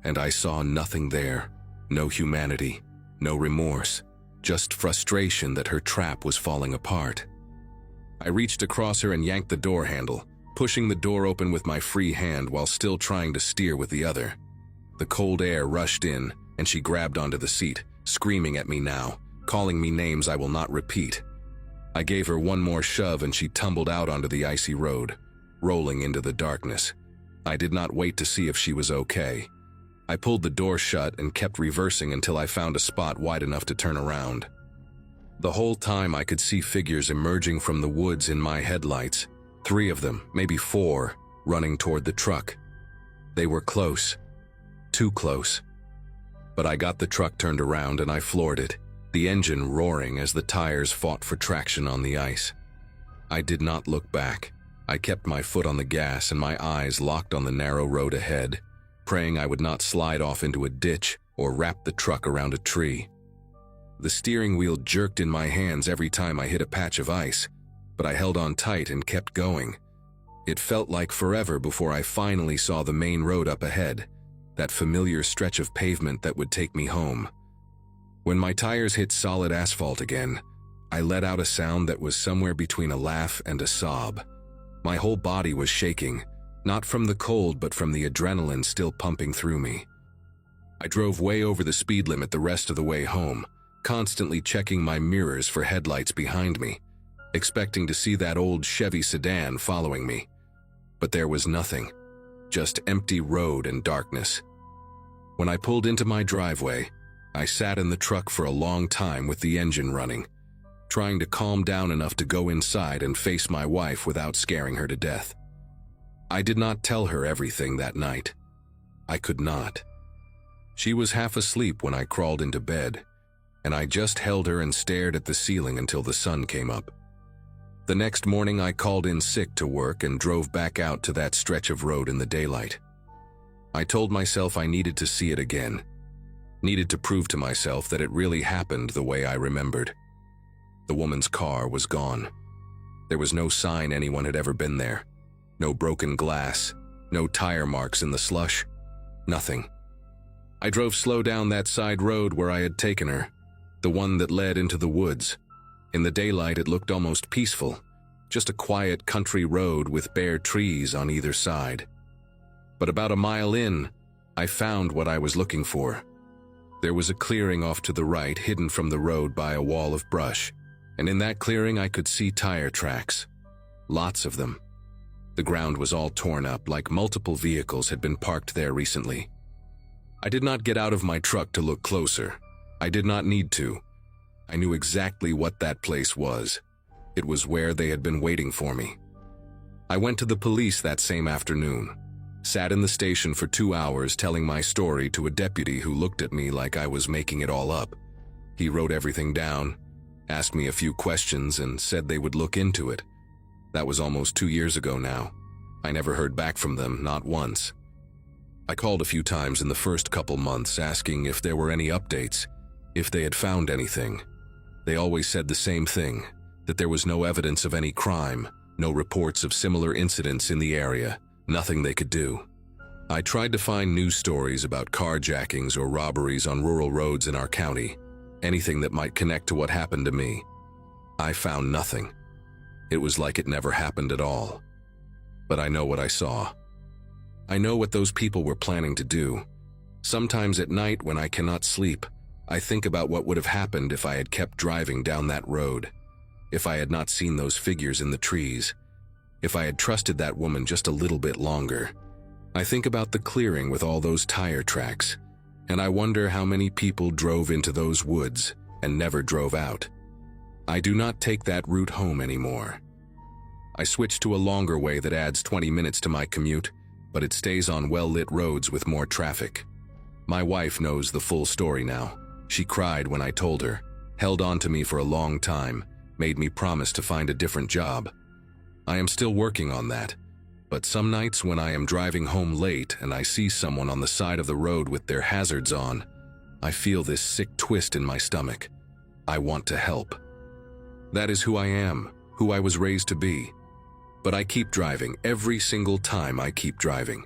and I saw nothing there. No humanity, no remorse, just frustration that her trap was falling apart. I reached across her and yanked the door handle, pushing the door open with my free hand while still trying to steer with the other. The cold air rushed in, and she grabbed onto the seat, screaming at me now, calling me names I will not repeat. I gave her one more shove and she tumbled out onto the icy road, rolling into the darkness. I did not wait to see if she was okay. I pulled the door shut and kept reversing until I found a spot wide enough to turn around. The whole time I could see figures emerging from the woods in my headlights, 3 of them, maybe 4, running toward the truck. They were close, too close. But I got the truck turned around and I floored it, the engine roaring as the tires fought for traction on the ice. I did not look back. I kept my foot on the gas and my eyes locked on the narrow road ahead, praying I would not slide off into a ditch or wrap the truck around a tree. The steering wheel jerked in my hands every time I hit a patch of ice, but I held on tight and kept going. It felt like forever before I finally saw the main road up ahead, that familiar stretch of pavement that would take me home. When my tires hit solid asphalt again, I let out a sound that was somewhere between a laugh and a sob. My whole body was shaking, not from the cold but from the adrenaline still pumping through me. I drove way over the speed limit the rest of the way home, constantly checking my mirrors for headlights behind me, expecting to see that old Chevy sedan following me. But there was nothing, just empty road and darkness. When I pulled into my driveway, I sat in the truck for a long time with the engine running, trying to calm down enough to go inside and face my wife without scaring her to death. I did not tell her everything that night. I could not. She was half asleep when I crawled into bed, and I just held her and stared at the ceiling until the sun came up. The next morning I called in sick to work and drove back out to that stretch of road in the daylight. I told myself I needed to see it again, needed to prove to myself that it really happened the way I remembered. The woman's car was gone. There was no sign anyone had ever been there. No broken glass, no tire marks in the slush, nothing. I drove slow down that side road where I had taken her, the one that led into the woods. In the daylight it looked almost peaceful, just a quiet country road with bare trees on either side. But about a mile in, I found what I was looking for. There was a clearing off to the right, hidden from the road by a wall of brush, and in that clearing I could see tire tracks. Lots of them. The ground was all torn up, like multiple vehicles had been parked there recently. I did not get out of my truck to look closer. I did not need to. I knew exactly what that place was. It was where they had been waiting for me. I went to the police that same afternoon, sat in the station for 2 hours telling my story to a deputy who looked at me like I was making it all up. He wrote everything down, asked me a few questions, and said they would look into it. That was almost 2 years ago now. I never heard back from them, not once. I called a few times in the first couple months asking if there were any updates, if they had found anything. They always said the same thing, that there was no evidence of any crime, no reports of similar incidents in the area, nothing they could do. I tried to find news stories about carjackings or robberies on rural roads in our county, anything that might connect to what happened to me. I found nothing. It was like it never happened at all. But I know what I saw. I know what those people were planning to do. Sometimes at night when I cannot sleep, I think about what would have happened if I had kept driving down that road, if I had not seen those figures in the trees, if I had trusted that woman just a little bit longer. I think about the clearing with all those tire tracks, and I wonder how many people drove into those woods and never drove out. I do not take that route home anymore. I switched to a longer way that adds 20 minutes to my commute, but it stays on well-lit roads with more traffic. My wife knows the full story now. She cried when I told her, held on to me for a long time, made me promise to find a different job. I am still working on that, but some nights when I am driving home late and I see someone on the side of the road with their hazards on, I feel this sick twist in my stomach. I want to help. That is who I am, who I was raised to be. But I keep driving every single time I keep driving,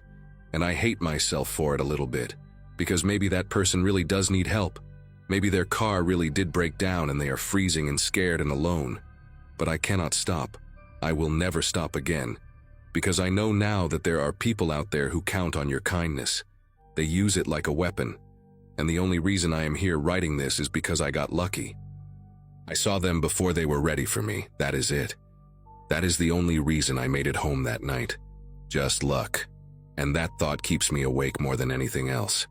and I hate myself for it a little bit, because maybe that person really does need help. Maybe their car really did break down and they are freezing and scared and alone. But I cannot stop. I will never stop again, because I know now that there are people out there who count on your kindness. They use it like a weapon, and the only reason I am here writing this is because I got lucky. I saw them before they were ready for me, that is it. That is the only reason I made it home that night. Just luck. And that thought keeps me awake more than anything else.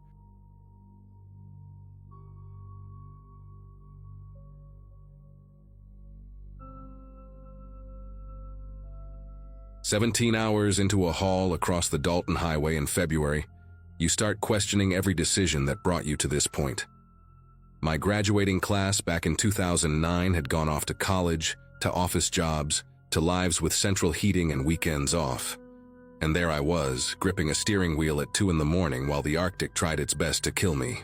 "17 hours into a haul across the Dalton Highway in February, you start questioning every decision that brought you to this point. My graduating class back in 2009 had gone off to college, to office jobs, to lives with central heating and weekends off. And there I was, gripping a steering wheel at 2 in the morning while the Arctic tried its best to kill me.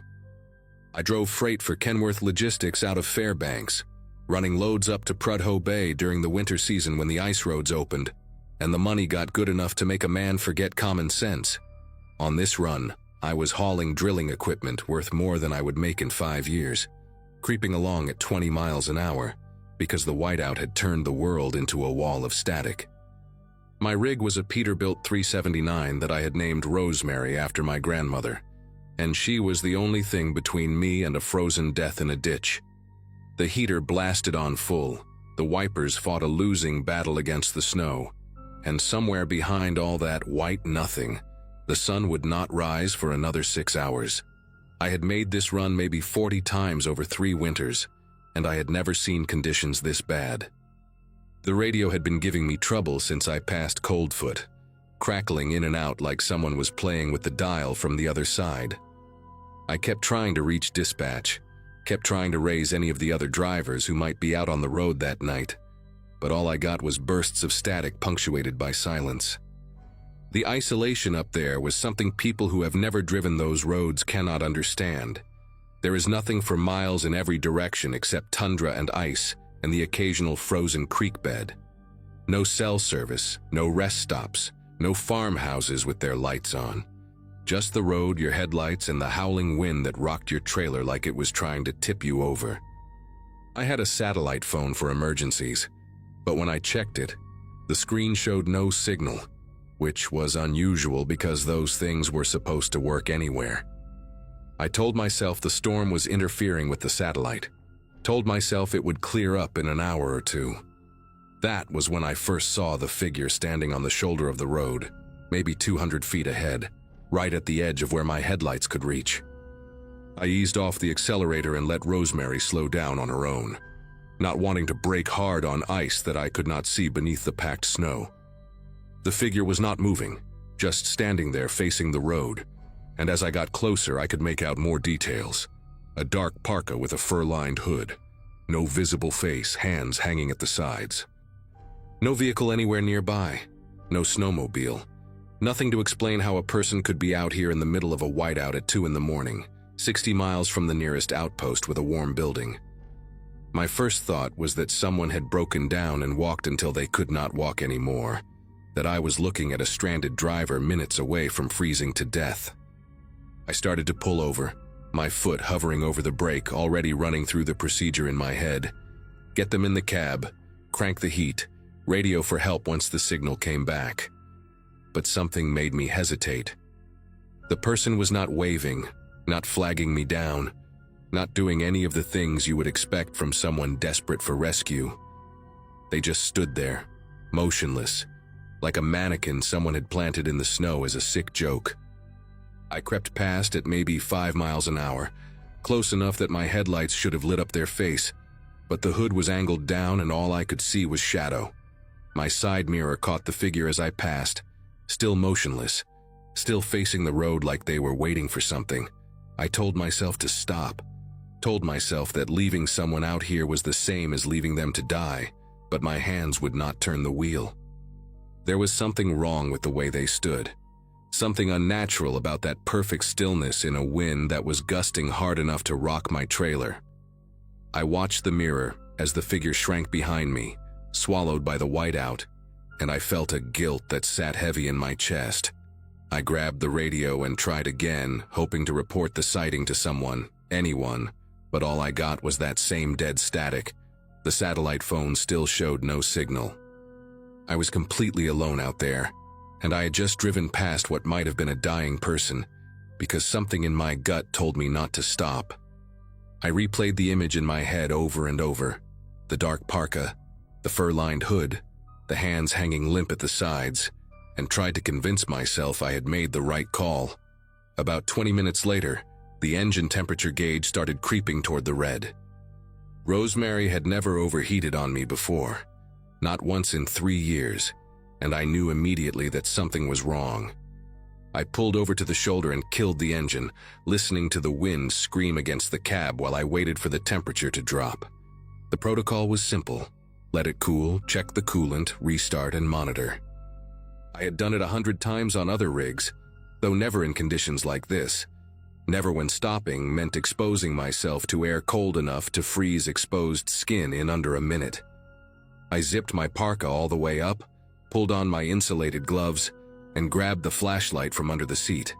I drove freight for Kenworth Logistics out of Fairbanks, running loads up to Prudhoe Bay during the winter season when the ice roads opened, and the money got good enough to make a man forget common sense. On this run, I was hauling drilling equipment worth more than I would make in 5 years, creeping along at 20 miles an hour, because the whiteout had turned the world into a wall of static. My rig was a Peterbilt 379 that I had named Rosemary after my grandmother, and she was the only thing between me and a frozen death in a ditch. The heater blasted on full, the wipers fought a losing battle against the snow, and somewhere behind all that white nothing, the sun would not rise for another 6 hours. I had made this run maybe 40 times over 3 winters, and I had never seen conditions this bad. The radio had been giving me trouble since I passed Coldfoot, crackling in and out like someone was playing with the dial from the other side. I kept trying to reach dispatch, kept trying to raise any of the other drivers who might be out on the road that night, but all I got was bursts of static punctuated by silence. The isolation up there was something people who have never driven those roads cannot understand. There is nothing for miles in every direction except tundra and ice and the occasional frozen creek bed. No cell service, no rest stops, no farmhouses with their lights on. Just the road, your headlights, and the howling wind that rocked your trailer like it was trying to tip you over. I had a satellite phone for emergencies, but when I checked it, the screen showed no signal, which was unusual because those things were supposed to work anywhere. I told myself the storm was interfering with the satellite, told myself it would clear up in an hour or 2. That was when I first saw the figure standing on the shoulder of the road, maybe 200 feet ahead, right at the edge of where my headlights could reach. I eased off the accelerator and let Rosemary slow down on her own, not wanting to brake hard on ice that I could not see beneath the packed snow. The figure was not moving, just standing there facing the road, and as I got closer I could make out more details. A dark parka with a fur-lined hood, no visible face, hands hanging at the sides. No vehicle anywhere nearby, no snowmobile. Nothing to explain how a person could be out here in the middle of a whiteout at 2 in the morning, 60 miles from the nearest outpost with a warm building. My first thought was that someone had broken down and walked until they could not walk anymore. that I was looking at a stranded driver minutes away from freezing to death. I started to pull over, my foot hovering over the brake, already running through the procedure in my head. Get them in the cab, crank the heat, radio for help once the signal came back. But something made me hesitate. The person was not waving, not flagging me down, not doing any of the things you would expect from someone desperate for rescue. They just stood there, motionless, like a mannequin someone had planted in the snow as a sick joke. I crept past at maybe 5 miles an hour, close enough that my headlights should have lit up their face, but the hood was angled down and all I could see was shadow. My side mirror caught the figure as I passed, still motionless, still facing the road like they were waiting for something. I told myself to stop, told myself that leaving someone out here was the same as leaving them to die, but my hands would not turn the wheel. There was something wrong with the way they stood. Something unnatural about that perfect stillness in a wind that was gusting hard enough to rock my trailer. I watched the mirror as the figure shrank behind me, swallowed by the whiteout, and I felt a guilt that sat heavy in my chest. I grabbed the radio and tried again, hoping to report the sighting to someone, anyone, but all I got was that same dead static. The satellite phone still showed no signal. I was completely alone out there, and I had just driven past what might have been a dying person because something in my gut told me not to stop. I replayed the image in my head over and over. The dark parka, the fur-lined hood, the hands hanging limp at the sides, and tried to convince myself I had made the right call. About 20 minutes later, the engine temperature gauge started creeping toward the red. Rosemary had never overheated on me before, not once in 3 years, and I knew immediately that something was wrong. I pulled over to the shoulder and killed the engine, listening to the wind scream against the cab while I waited for the temperature to drop. The protocol was simple. Let it cool, check the coolant, restart, and monitor. I had done it 100 times on other rigs, though never in conditions like this. Never when stopping meant exposing myself to air cold enough to freeze exposed skin in under a minute. I zipped my parka all the way up, pulled on my insulated gloves, and grabbed the flashlight from under the seat.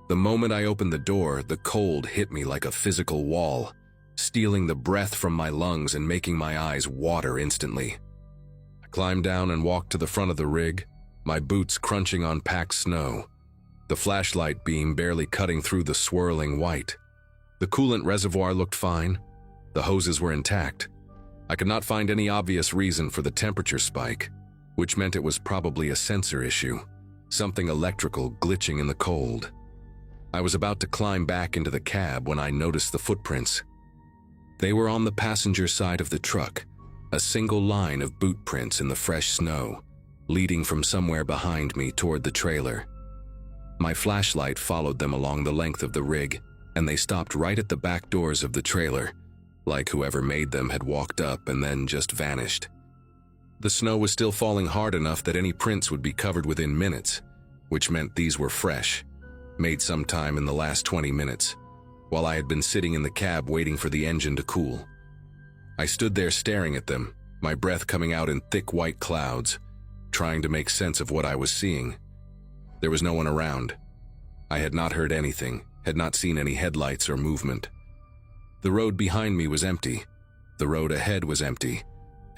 The moment I opened the door, the cold hit me like a physical wall, stealing the breath from my lungs and making my eyes water instantly. I climbed down and walked to the front of the rig, my boots crunching on packed snow, the flashlight beam barely cutting through the swirling white. The coolant reservoir looked fine. The hoses were intact. I could not find any obvious reason for the temperature spike, which meant it was probably a sensor issue, something electrical glitching in the cold. I was about to climb back into the cab when I noticed the footprints. They were on the passenger side of the truck, a single line of boot prints in the fresh snow, leading from somewhere behind me toward the trailer. My flashlight followed them along the length of the rig, and they stopped right at the back doors of the trailer, like whoever made them had walked up and then just vanished. The snow was still falling hard enough that any prints would be covered within minutes, which meant these were fresh, made sometime in the last 20 minutes, while I had been sitting in the cab waiting for the engine to cool. I stood there staring at them, my breath coming out in thick white clouds, trying to make sense of what I was seeing. There was no one around. I had not heard anything, had not seen any headlights or movement. The road behind me was empty. The road ahead was empty,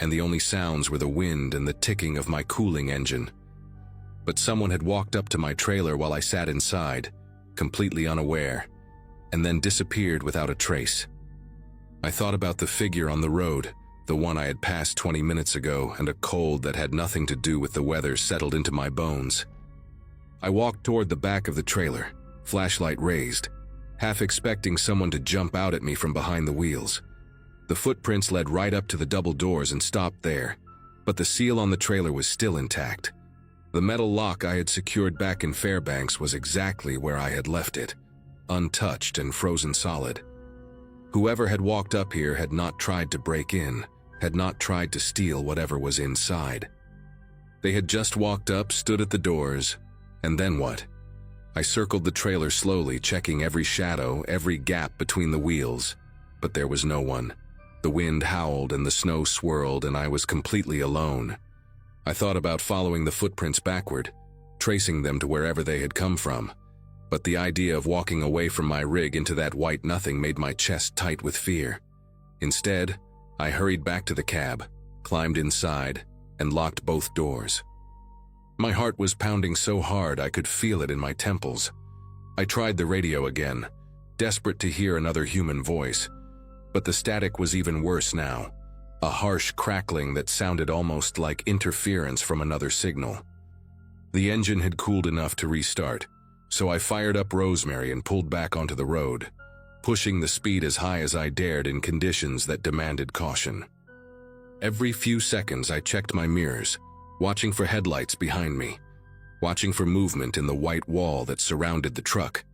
and the only sounds were the wind and the ticking of my cooling engine. But someone had walked up to my trailer while I sat inside, completely unaware, and then disappeared without a trace. I thought about the figure on the road, the one I had passed 20 minutes ago, and a cold that had nothing to do with the weather settled into my bones. I walked toward the back of the trailer, flashlight raised, half expecting someone to jump out at me from behind the wheels. The footprints led right up to the double doors and stopped there, but the seal on the trailer was still intact. The metal lock I had secured back in Fairbanks was exactly where I had left it, untouched and frozen solid. Whoever had walked up here had not tried to break in, had not tried to steal whatever was inside. They had just walked up, stood at the doors, and then what? I circled the trailer slowly, checking every shadow, every gap between the wheels, but there was no one. The wind howled and the snow swirled, and I was completely alone. I thought about following the footprints backward, tracing them to wherever they had come from, but the idea of walking away from my rig into that white nothing made my chest tight with fear. Instead, I hurried back to the cab, climbed inside, and locked both doors. My heart was pounding so hard I could feel it in my temples. I tried the radio again, desperate to hear another human voice, but the static was even worse now, a harsh crackling that sounded almost like interference from another signal. The engine had cooled enough to restart, so I fired up Rosemary and pulled back onto the road, pushing the speed as high as I dared in conditions that demanded caution. Every few seconds I checked my mirrors, watching for headlights behind me, watching for movement in the white wall that surrounded the truck.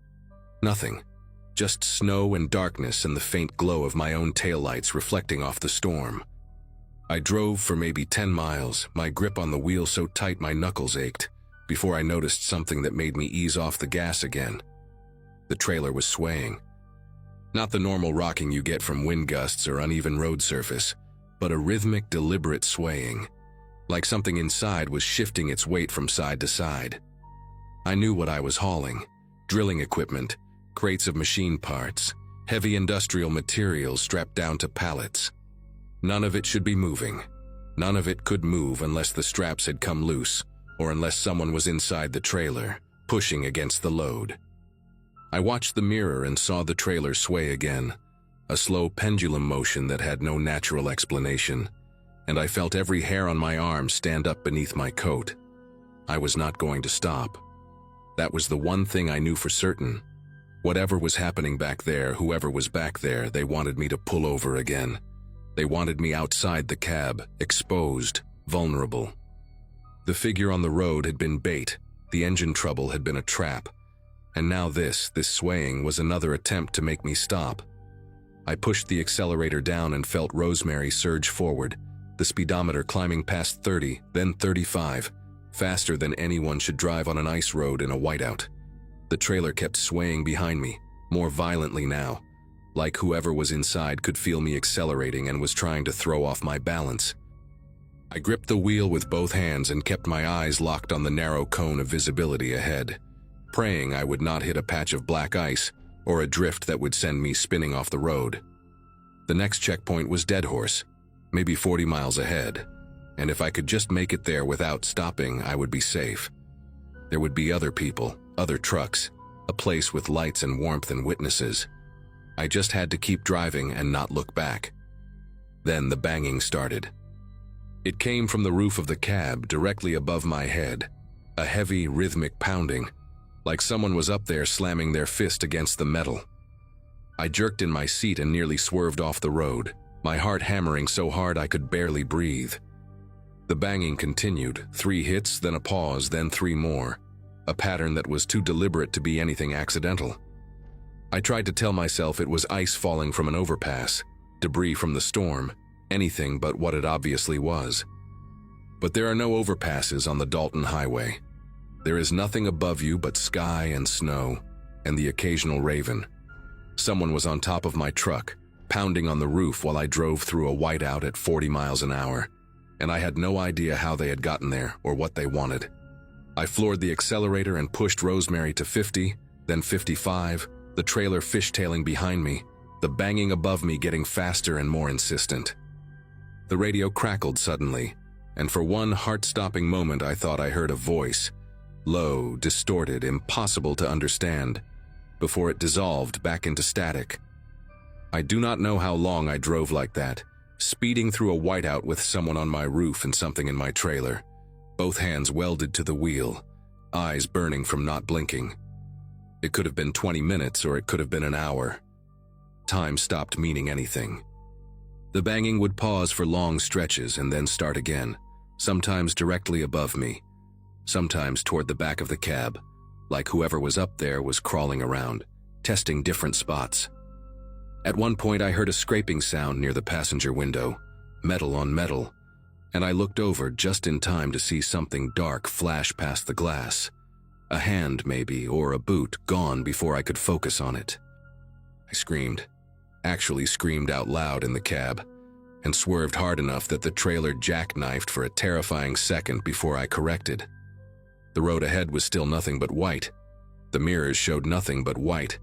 Nothing, just snow and darkness and the faint glow of my own taillights reflecting off the storm. I drove for maybe 10 miles, my grip on the wheel so tight my knuckles ached, before I noticed something that made me ease off the gas again. The trailer was swaying. Not the normal rocking you get from wind gusts or uneven road surface, but a rhythmic, deliberate swaying, like something inside was shifting its weight from side to side. I knew what I was hauling: drilling equipment, crates of machine parts, heavy industrial materials strapped down to pallets. None of it should be moving. None of it could move unless the straps had come loose, or unless someone was inside the trailer, pushing against the load. I watched the mirror and saw the trailer sway again, a slow pendulum motion that had no natural explanation, and I felt every hair on my arm stand up beneath my coat. I was not going to stop. That was the one thing I knew for certain. Whatever was happening back there, whoever was back there, they wanted me to pull over again. They wanted me outside the cab, exposed, vulnerable. The figure on the road had been bait, the engine trouble had been a trap, and now this swaying was another attempt to make me stop. I pushed the accelerator down and felt Rosemary surge forward, the speedometer climbing past 30, then 35, faster than anyone should drive on an ice road in a whiteout. The trailer kept swaying behind me, more violently now, like whoever was inside could feel me accelerating and was trying to throw off my balance. I gripped the wheel with both hands and kept my eyes locked on the narrow cone of visibility ahead, praying I would not hit a patch of black ice or a drift that would send me spinning off the road. The next checkpoint was Dead Horse, maybe 40 miles ahead, and if I could just make it there without stopping, I would be safe. There would be other people, other trucks, a place with lights and warmth and witnesses. I just had to keep driving and not look back. Then the banging started. It came from the roof of the cab directly above my head, a heavy, rhythmic pounding, like someone was up there slamming their fist against the metal. I jerked in my seat and nearly swerved off the road, my heart hammering so hard I could barely breathe. The banging continued, 3 hits, then a pause, then 3 more, a pattern that was too deliberate to be anything accidental. I tried to tell myself it was ice falling from an overpass, debris from the storm, anything but what it obviously was. But there are no overpasses on the Dalton Highway. There is nothing above you but sky and snow, and the occasional raven. Someone was on top of my truck, pounding on the roof while I drove through a whiteout at 40 miles an hour, and I had no idea how they had gotten there or what they wanted. I floored the accelerator and pushed Rosemary to 50, then 55, the trailer fishtailing behind me, the banging above me getting faster and more insistent. The radio crackled suddenly, and for one heart-stopping moment I thought I heard a voice, low, distorted, impossible to understand, before it dissolved back into static. I do not know how long I drove like that, speeding through a whiteout with someone on my roof and something in my trailer, both hands welded to the wheel, eyes burning from not blinking. It could have been 20 minutes or it could have been an hour. Time stopped meaning anything. The banging would pause for long stretches and then start again, sometimes directly above me, sometimes toward the back of the cab, like whoever was up there was crawling around, testing different spots. At one point I heard a scraping sound near the passenger window, metal on metal, and I looked over just in time to see something dark flash past the glass. A hand, maybe, or a boot, gone before I could focus on it. I screamed, actually screamed out loud in the cab, and swerved hard enough that the trailer jackknifed for a terrifying second before I corrected. The road ahead was still nothing but white. The mirrors showed nothing but white,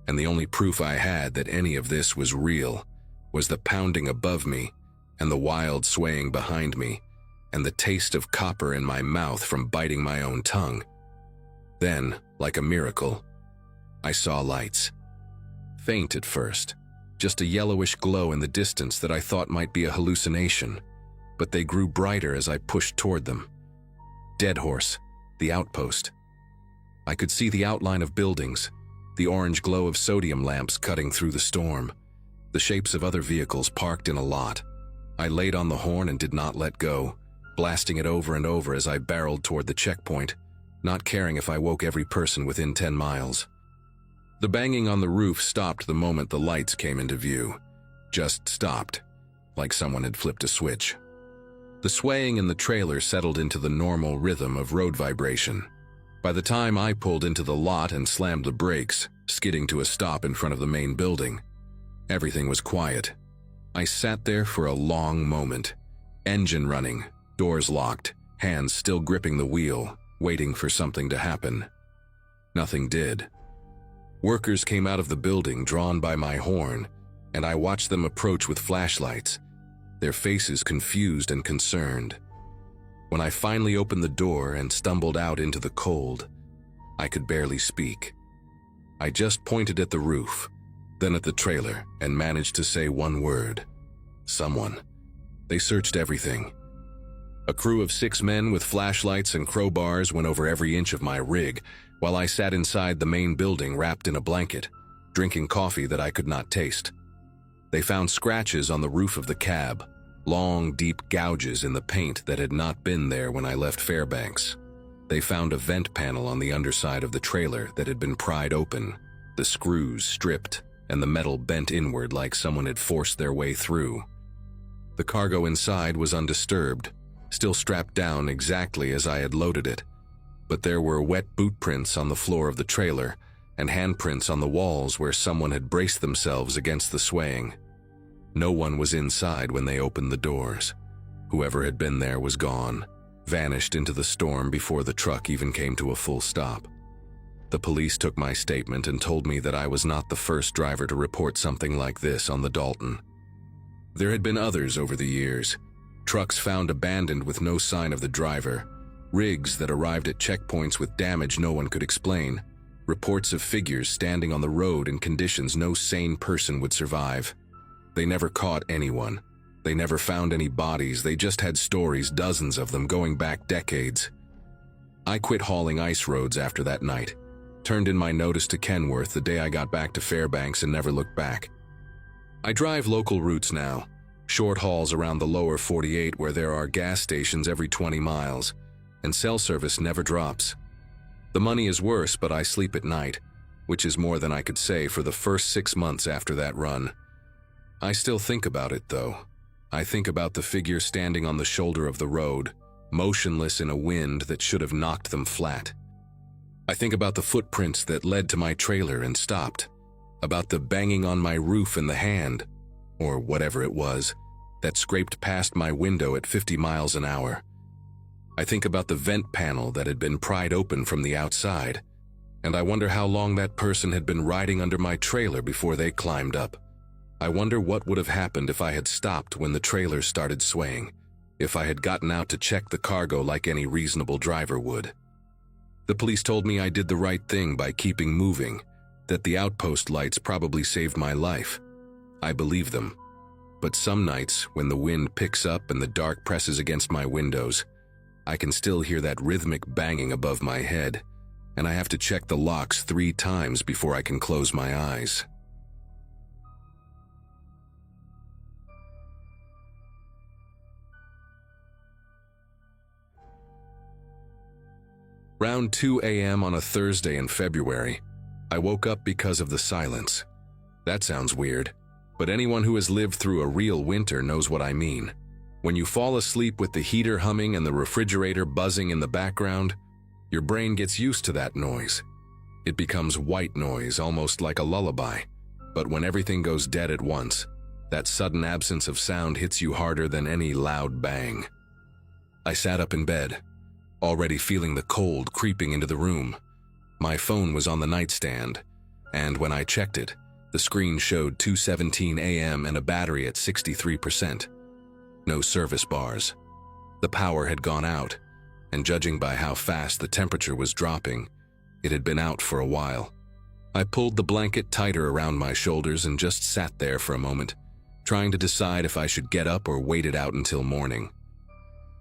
and the only proof I had that any of this was real was the pounding above me and the wild swaying behind me and the taste of copper in my mouth from biting my own tongue. Then, like a miracle, I saw lights. Faint at first, just a yellowish glow in the distance that I thought might be a hallucination, but they grew brighter as I pushed toward them. Dead Horse, the outpost. I could see the outline of buildings, the orange glow of sodium lamps cutting through the storm, the shapes of other vehicles parked in a lot. I laid on the horn and did not let go, blasting it over and over as I barreled toward the checkpoint, not caring if I woke every person within 10 miles. The banging on the roof stopped the moment the lights came into view. Just stopped, like someone had flipped a switch. The swaying in the trailer settled into the normal rhythm of road vibration. By the time I pulled into the lot and slammed the brakes, skidding to a stop in front of the main building, everything was quiet. I sat there for a long moment, engine running, doors locked, hands still gripping the wheel, waiting for something to happen. Nothing did. Workers came out of the building drawn by my horn, and I watched them approach with flashlights, their faces confused and concerned. When I finally opened the door and stumbled out into the cold, I could barely speak. I just pointed at the roof, then at the trailer, and managed to say one word. Someone. They searched everything. A crew of 6 men with flashlights and crowbars went over every inch of my rig, while I sat inside the main building wrapped in a blanket, drinking coffee that I could not taste. They found scratches on the roof of the cab, long, deep gouges in the paint that had not been there when I left Fairbanks. They found a vent panel on the underside of the trailer that had been pried open, the screws stripped, and the metal bent inward like someone had forced their way through. The cargo inside was undisturbed, still strapped down exactly as I had loaded it, but there were wet boot prints on the floor of the trailer and handprints on the walls where someone had braced themselves against the swaying. No one was inside when they opened the doors. Whoever had been there was gone, vanished into the storm before the truck even came to a full stop. The police took my statement and told me that I was not the first driver to report something like this on the Dalton. There had been others over the years. Trucks found abandoned with no sign of the driver, rigs that arrived at checkpoints with damage no one could explain, reports of figures standing on the road in conditions no sane person would survive. They never caught anyone. They never found any bodies. They just had stories, dozens of them going back decades. I quit hauling ice roads after that night, turned in my notice to Kenworth the day I got back to Fairbanks and never looked back. I drive local routes now, short hauls around the lower 48 where there are gas stations every 20 miles, and cell service never drops. The money is worse, but I sleep at night, which is more than I could say for the first 6 months after that run. I still think about it, though. I think about the figure standing on the shoulder of the road, motionless in a wind that should have knocked them flat. I think about the footprints that led to my trailer and stopped, about the banging on my roof and the hand, or whatever it was, that scraped past my window at 50 miles an hour. I think about the vent panel that had been pried open from the outside, and I wonder how long that person had been riding under my trailer before they climbed up. I wonder what would have happened if I had stopped when the trailer started swaying, if I had gotten out to check the cargo like any reasonable driver would. The police told me I did the right thing by keeping moving, that the outpost lights probably saved my life. I believe them. But some nights, when the wind picks up and the dark presses against my windows, I can still hear that rhythmic banging above my head, and I have to check the locks 3 times before I can close my eyes. Around 2 a.m. on a Thursday in February, I woke up because of the silence. That sounds weird, but anyone who has lived through a real winter knows what I mean. When you fall asleep with the heater humming and the refrigerator buzzing in the background, your brain gets used to that noise. It becomes white noise, almost like a lullaby. But when everything goes dead at once, That sudden absence of sound hits you harder than any loud bang. I sat up in bed, already feeling the cold creeping into the room. My phone was on the nightstand, and when I checked it, the screen showed 2:17 a.m. and a battery at 63%. No service bars. The power had gone out, and judging by how fast the temperature was dropping, it had been out for a while. I pulled the blanket tighter around my shoulders and just sat there for a moment, trying to decide if I should get up or wait it out until morning.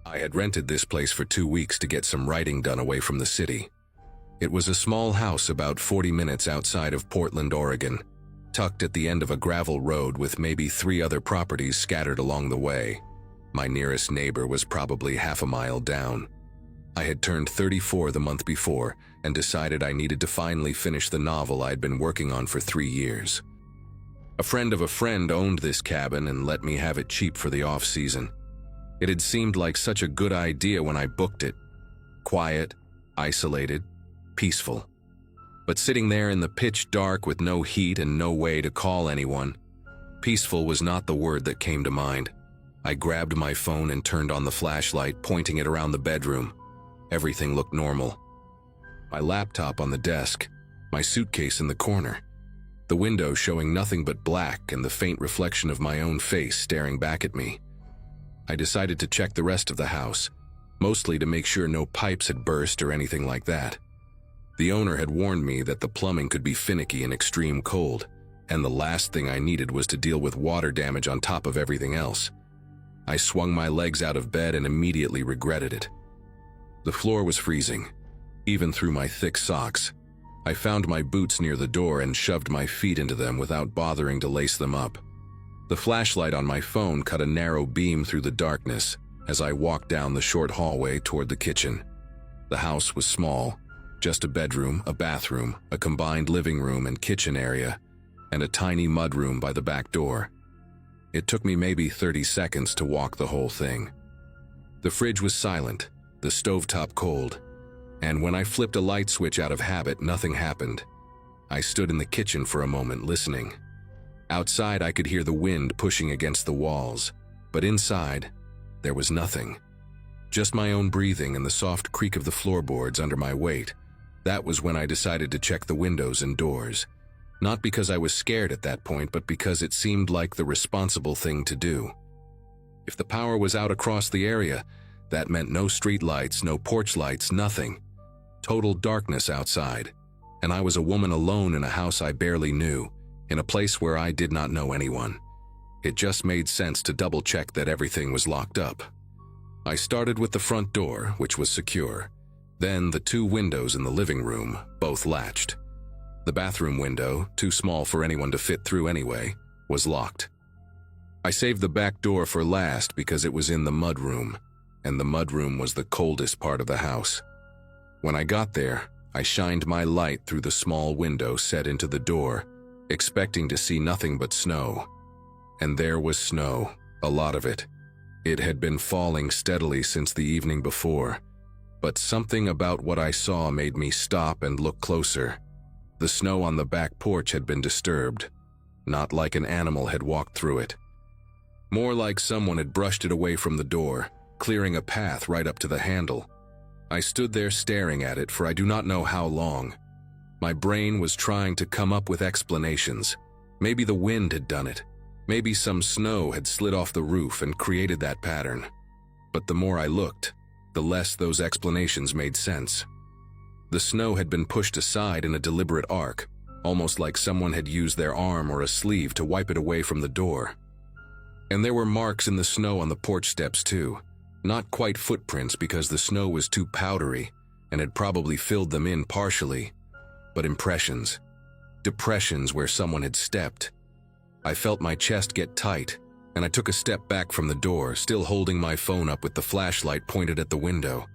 I had rented this place for 2 weeks to get some writing done away from the city. It was a small house about 40 minutes outside of Portland, Oregon, tucked at the end of a gravel road with maybe 3 other properties scattered along the way. My nearest neighbor was probably half a mile down. I had turned 34 the month before and decided I needed to finally finish the novel I'd been working on for 3 years. A friend of a friend owned this cabin and let me have it cheap for the off-season. It had seemed like such a good idea when I booked it. Quiet, isolated, peaceful. But sitting there in the pitch dark with no heat and no way to call anyone, peaceful was not the word that came to mind. I grabbed my phone and turned on the flashlight, pointing it around the bedroom. Everything looked normal. My laptop on the desk, my suitcase in the corner, the window showing nothing but black and the faint reflection of my own face staring back at me. I decided to check the rest of the house, mostly to make sure no pipes had burst or anything like that. The owner had warned me that the plumbing could be finicky in extreme cold, and the last thing I needed was to deal with water damage on top of everything else. I swung my legs out of bed and immediately regretted it. The floor was freezing, even through my thick socks. I found my boots near the door and shoved my feet into them without bothering to lace them up. The flashlight on my phone cut a narrow beam through the darkness as I walked down the short hallway toward the kitchen. The house was small, just a bedroom, a bathroom, a combined living room and kitchen area, and a tiny mudroom by the back door. It took me maybe 30 seconds to walk the whole thing. The fridge was silent, the stovetop cold, and when I flipped a light switch out of habit, nothing happened. I stood in the kitchen for a moment, listening. Outside, I could hear the wind pushing against the walls, but inside, there was nothing. Just my own breathing and the soft creak of the floorboards under my weight. That was when I decided to check the windows and doors. Not because I was scared at that point, but because it seemed like the responsible thing to do. If the power was out across the area, that meant no street lights, no porch lights, nothing. Total darkness outside. And I was a woman alone in a house I barely knew, in a place where I did not know anyone. It just made sense to double-check that everything was locked up. I started with the front door, which was secure. Then the 2 windows in the living room, both latched. The bathroom window, too small for anyone to fit through anyway, was locked. I saved the back door for last because it was in the mudroom, and the mudroom was the coldest part of the house. When I got there, I shined my light through the small window set into the door, expecting to see nothing but snow. And there was snow, a lot of it. It had been falling steadily since the evening before, but something about what I saw made me stop and look closer. The snow on the back porch had been disturbed, not like an animal had walked through it. More like someone had brushed it away from the door, clearing a path right up to the handle. I stood there staring at it for I do not know how long. My brain was trying to come up with explanations. Maybe the wind had done it. Maybe some snow had slid off the roof and created that pattern. But the more I looked, the less those explanations made sense. The snow had been pushed aside in a deliberate arc, almost like someone had used their arm or a sleeve to wipe it away from the door. And there were marks in the snow on the porch steps too. Not quite footprints because the snow was too powdery and had probably filled them in partially, but impressions. Depressions where someone had stepped. I felt my chest get tight, and I took a step back from the door, still holding my phone up with the flashlight pointed at the window.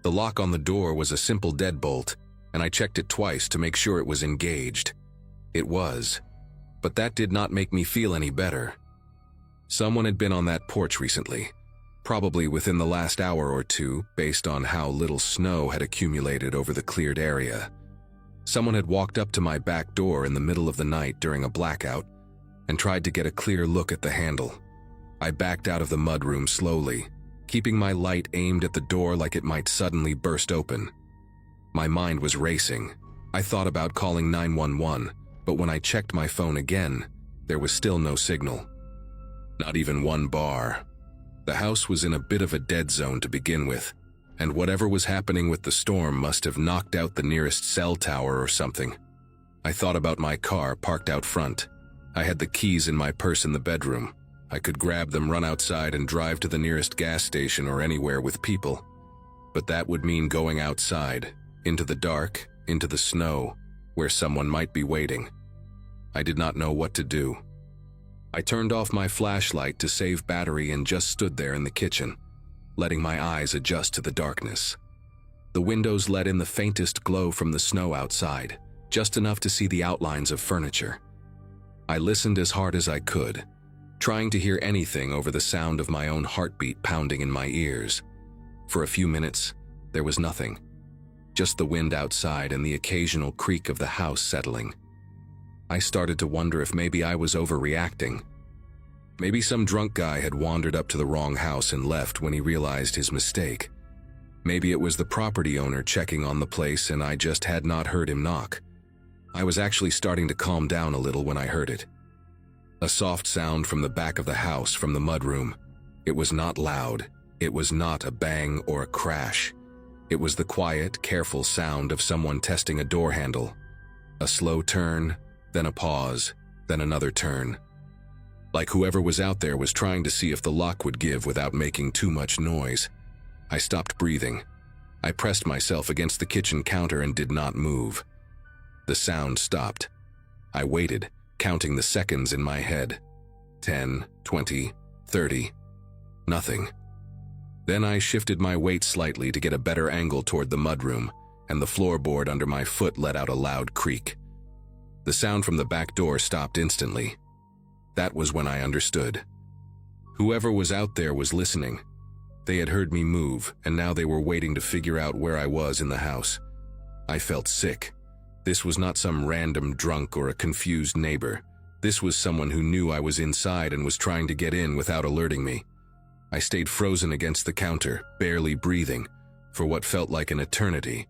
The lock on the door was a simple deadbolt, and I checked it twice to make sure it was engaged. It was, but that did not make me feel any better. Someone had been on that porch recently, probably within the last hour or two, based on how little snow had accumulated over the cleared area. Someone had walked up to my back door in the middle of the night during a blackout, and tried to get a clear look at the handle. I backed out of the mudroom slowly, keeping my light aimed at the door like it might suddenly burst open. My mind was racing. I thought about calling 911, but when I checked my phone again, there was still no signal. Not even one bar. The house was in a bit of a dead zone to begin with, and whatever was happening with the storm must have knocked out the nearest cell tower or something. I thought about my car parked out front. I had the keys in my purse in the bedroom. I could grab them, run outside, and drive to the nearest gas station or anywhere with people. But that would mean going outside, into the dark, into the snow, where someone might be waiting. I did not know what to do. I turned off my flashlight to save battery and just stood there in the kitchen, letting my eyes adjust to the darkness. The windows let in the faintest glow from the snow outside, just enough to see the outlines of furniture. I listened as hard as I could, trying to hear anything over the sound of my own heartbeat pounding in my ears. For a few minutes, there was nothing. Just the wind outside and the occasional creak of the house settling. I started to wonder if maybe I was overreacting. Maybe some drunk guy had wandered up to the wrong house and left when he realized his mistake. Maybe it was the property owner checking on the place and I just had not heard him knock. I was actually starting to calm down a little when I heard it. A soft sound from the back of the house, from the mudroom. It was not loud. It was not a bang or a crash. It was the quiet, careful sound of someone testing a door handle. A slow turn, then a pause, then another turn. Like whoever was out there was trying to see if the lock would give without making too much noise. I stopped breathing. I pressed myself against the kitchen counter and did not move. The sound stopped. I waited, counting the seconds in my head. 10, 20, 30. Nothing. Then I shifted my weight slightly to get a better angle toward the mudroom, and the floorboard under my foot let out a loud creak. The sound from the back door stopped instantly. That was when I understood. Whoever was out there was listening. They had heard me move, and now they were waiting to figure out where I was in the house. I felt sick. This was not some random drunk or a confused neighbor. This was someone who knew I was inside and was trying to get in without alerting me. I stayed frozen against the counter, barely breathing, for what felt like an eternity.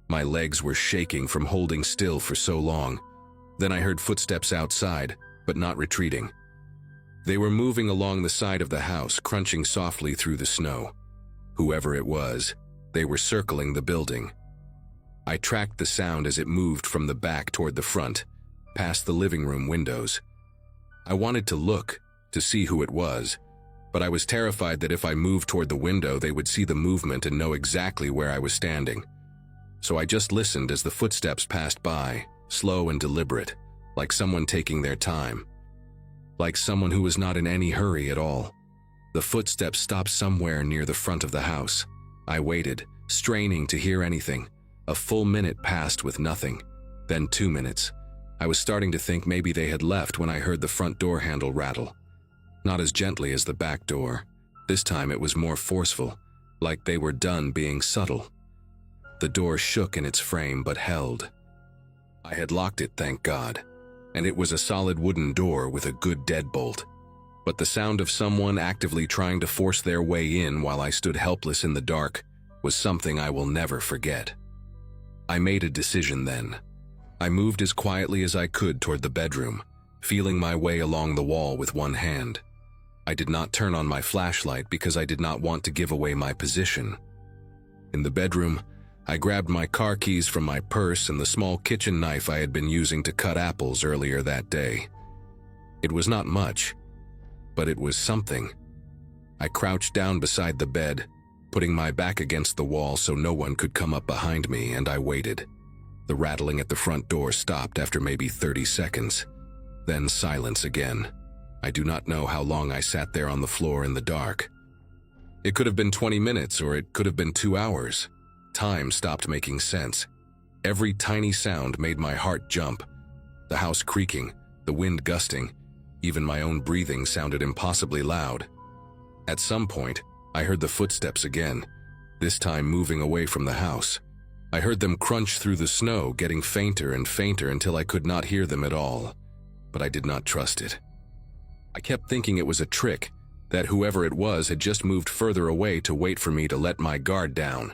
My legs were shaking from holding still for so long. Then I heard footsteps outside, but not retreating. They were moving along the side of the house, crunching softly through the snow. Whoever it was, they were circling the building. I tracked the sound as it moved from the back toward the front, past the living room windows. I wanted to look, to see who it was, but I was terrified that if I moved toward the window, they would see the movement and know exactly where I was standing. So I just listened as the footsteps passed by, slow and deliberate, like someone taking their time. Like someone who was not in any hurry at all. The footsteps stopped somewhere near the front of the house. I waited, straining to hear anything. A full minute passed with nothing. Then 2 minutes. I was starting to think maybe they had left when I heard the front door handle rattle. Not as gently as the back door. This time it was more forceful, like they were done being subtle. The door shook in its frame but held. I had locked it, thank God, and it was a solid wooden door with a good deadbolt. But the sound of someone actively trying to force their way in while I stood helpless in the dark was something I will never forget. I made a decision then. I moved as quietly as I could toward the bedroom, feeling my way along the wall with one hand. I did not turn on my flashlight because I did not want to give away my position. In the bedroom, I grabbed my car keys from my purse and the small kitchen knife I had been using to cut apples earlier that day. It was not much, but it was something. I crouched down beside the bed, putting my back against the wall so no one could come up behind me, and I waited. The rattling at the front door stopped after maybe 30 seconds. Then silence again. I do not know how long I sat there on the floor in the dark. It could have been 20 minutes or it could have been 2 hours. Time stopped making sense. Every tiny sound made my heart jump. The house creaking, the wind gusting, even my own breathing sounded impossibly loud. At some point, I heard the footsteps again, this time moving away from the house. I heard them crunch through the snow, getting fainter and fainter until I could not hear them at all. but I did not trust it. I kept thinking it was a trick, that whoever it was had just moved further away to wait for me to let my guard down.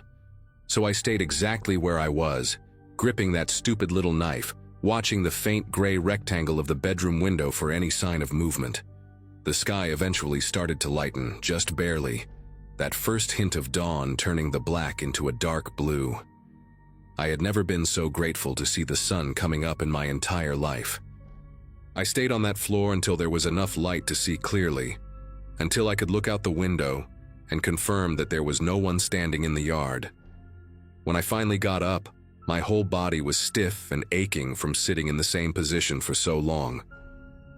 So I stayed exactly where I was, gripping that stupid little knife, watching the faint gray rectangle of the bedroom window for any sign of movement. The sky eventually started to lighten, just barely, that first hint of dawn turning the black into a dark blue. I had never been so grateful to see the sun coming up in my entire life. I stayed on that floor until there was enough light to see clearly, until I could look out the window and confirm that there was no one standing in the yard. When I finally got up, my whole body was stiff and aching from sitting in the same position for so long.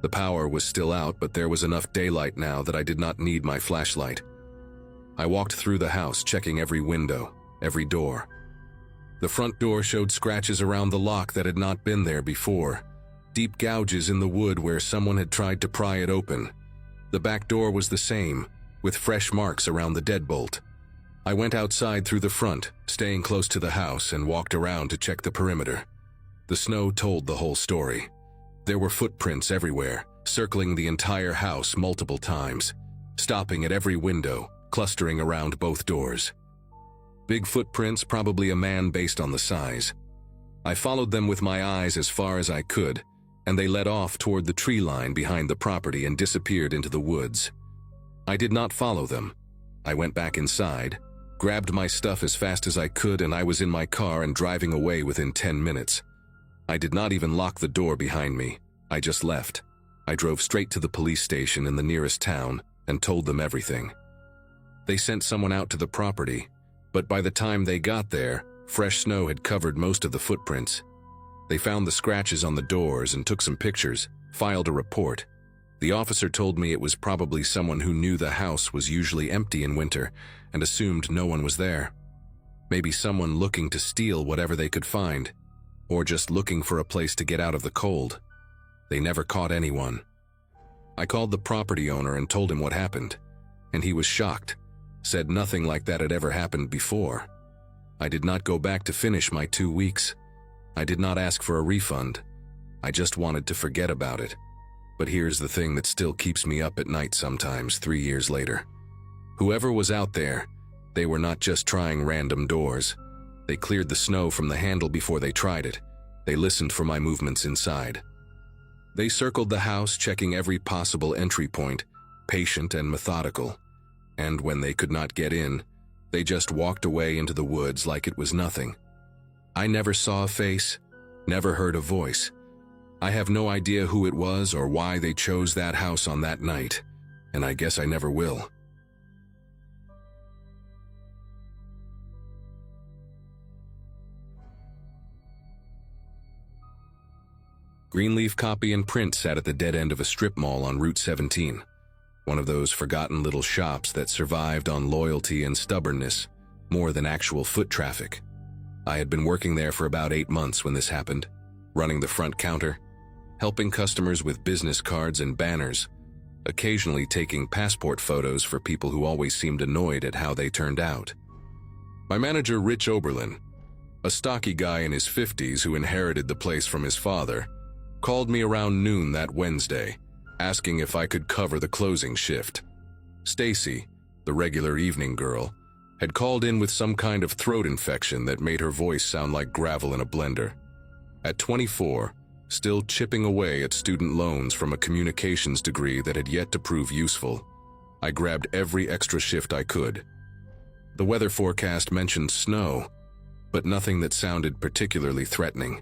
The power was still out, but there was enough daylight now that I did not need my flashlight. I walked through the house, checking every window, every door. The front door showed scratches around the lock that had not been there before, deep gouges in the wood where someone had tried to pry it open. The back door was the same, with fresh marks around the deadbolt. I went outside through the front, staying close to the house, and walked around to check the perimeter. The snow told the whole story. There were footprints everywhere, circling the entire house multiple times, stopping at every window, clustering around both doors. Big footprints, probably a man based on the size. I followed them with my eyes as far as I could, and they led off toward the tree line behind the property and disappeared into the woods. I did not follow them. I went back inside, grabbed my stuff as fast as I could, and I was in my car and driving away within 10 minutes. I did not even lock the door behind me. I just left. I drove straight to the police station in the nearest town and told them everything. They sent someone out to the property, but by the time they got there, fresh snow had covered most of the footprints. They found the scratches on the doors and took some pictures, filed a report. The officer told me it was probably someone who knew the house was usually empty in winter and assumed no one was there. Maybe someone looking to steal whatever they could find, or just looking for a place to get out of the cold. They never caught anyone. I called the property owner and told him what happened, and he was shocked, said nothing like that had ever happened before. I did not go back to finish my 2 weeks. I did not ask for a refund. I just wanted to forget about it. But here's the thing that still keeps me up at night sometimes 3 years later. Whoever was out there, they were not just trying random doors. They cleared the snow from the handle before they tried it. They listened for my movements inside. They circled the house, checking every possible entry point, patient and methodical. And when they could not get in, they just walked away into the woods like it was nothing. I never saw a face, never heard a voice. I have no idea who it was or why they chose that house on that night, and I guess I never will. Greenleaf Copy and Print sat at the dead end of a strip mall on Route 17, one of those forgotten little shops that survived on loyalty and stubbornness more than actual foot traffic. I had been working there for about 8 months when this happened, running the front counter, helping customers with business cards and banners, occasionally taking passport photos for people who always seemed annoyed at how they turned out. My manager, Rich Oberlin, a stocky guy in his 50s who inherited the place from his father, called me around noon that Wednesday, asking if I could cover the closing shift. Stacy, the regular evening girl, had called in with some kind of throat infection that made her voice sound like gravel in a blender. At 24, still chipping away at student loans from a communications degree that had yet to prove useful, I grabbed every extra shift I could. The weather forecast mentioned snow, but nothing that sounded particularly threatening.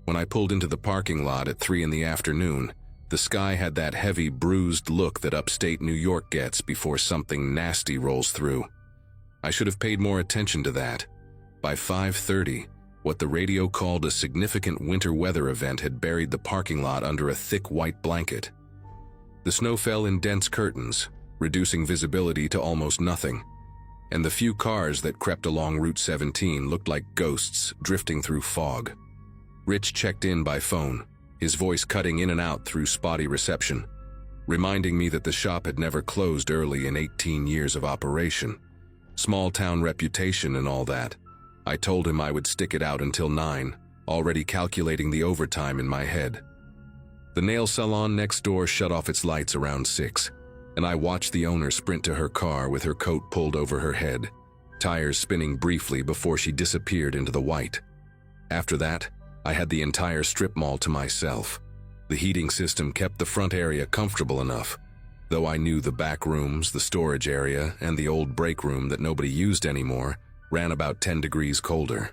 When I pulled into the parking lot at 3 in the afternoon, the sky had that heavy, bruised look that upstate New York gets before something nasty rolls through. I should have paid more attention to that. By 5:30, what the radio called a significant winter weather event had buried the parking lot under a thick white blanket. The snow fell in dense curtains, reducing visibility to almost nothing, and the few cars that crept along Route 17 looked like ghosts drifting through fog. Rich checked in by phone, his voice cutting in and out through spotty reception, reminding me that the shop had never closed early in 18 years of operation. Small town reputation and all that. I told him I would stick it out until 9, already calculating the overtime in my head. The nail salon next door shut off its lights around 6, and I watched the owner sprint to her car with her coat pulled over her head, tires spinning briefly before she disappeared into the white. After that, I had the entire strip mall to myself. The heating system kept the front area comfortable enough, though I knew the back rooms, the storage area, and the old break room that nobody used anymore ran about 10 degrees colder.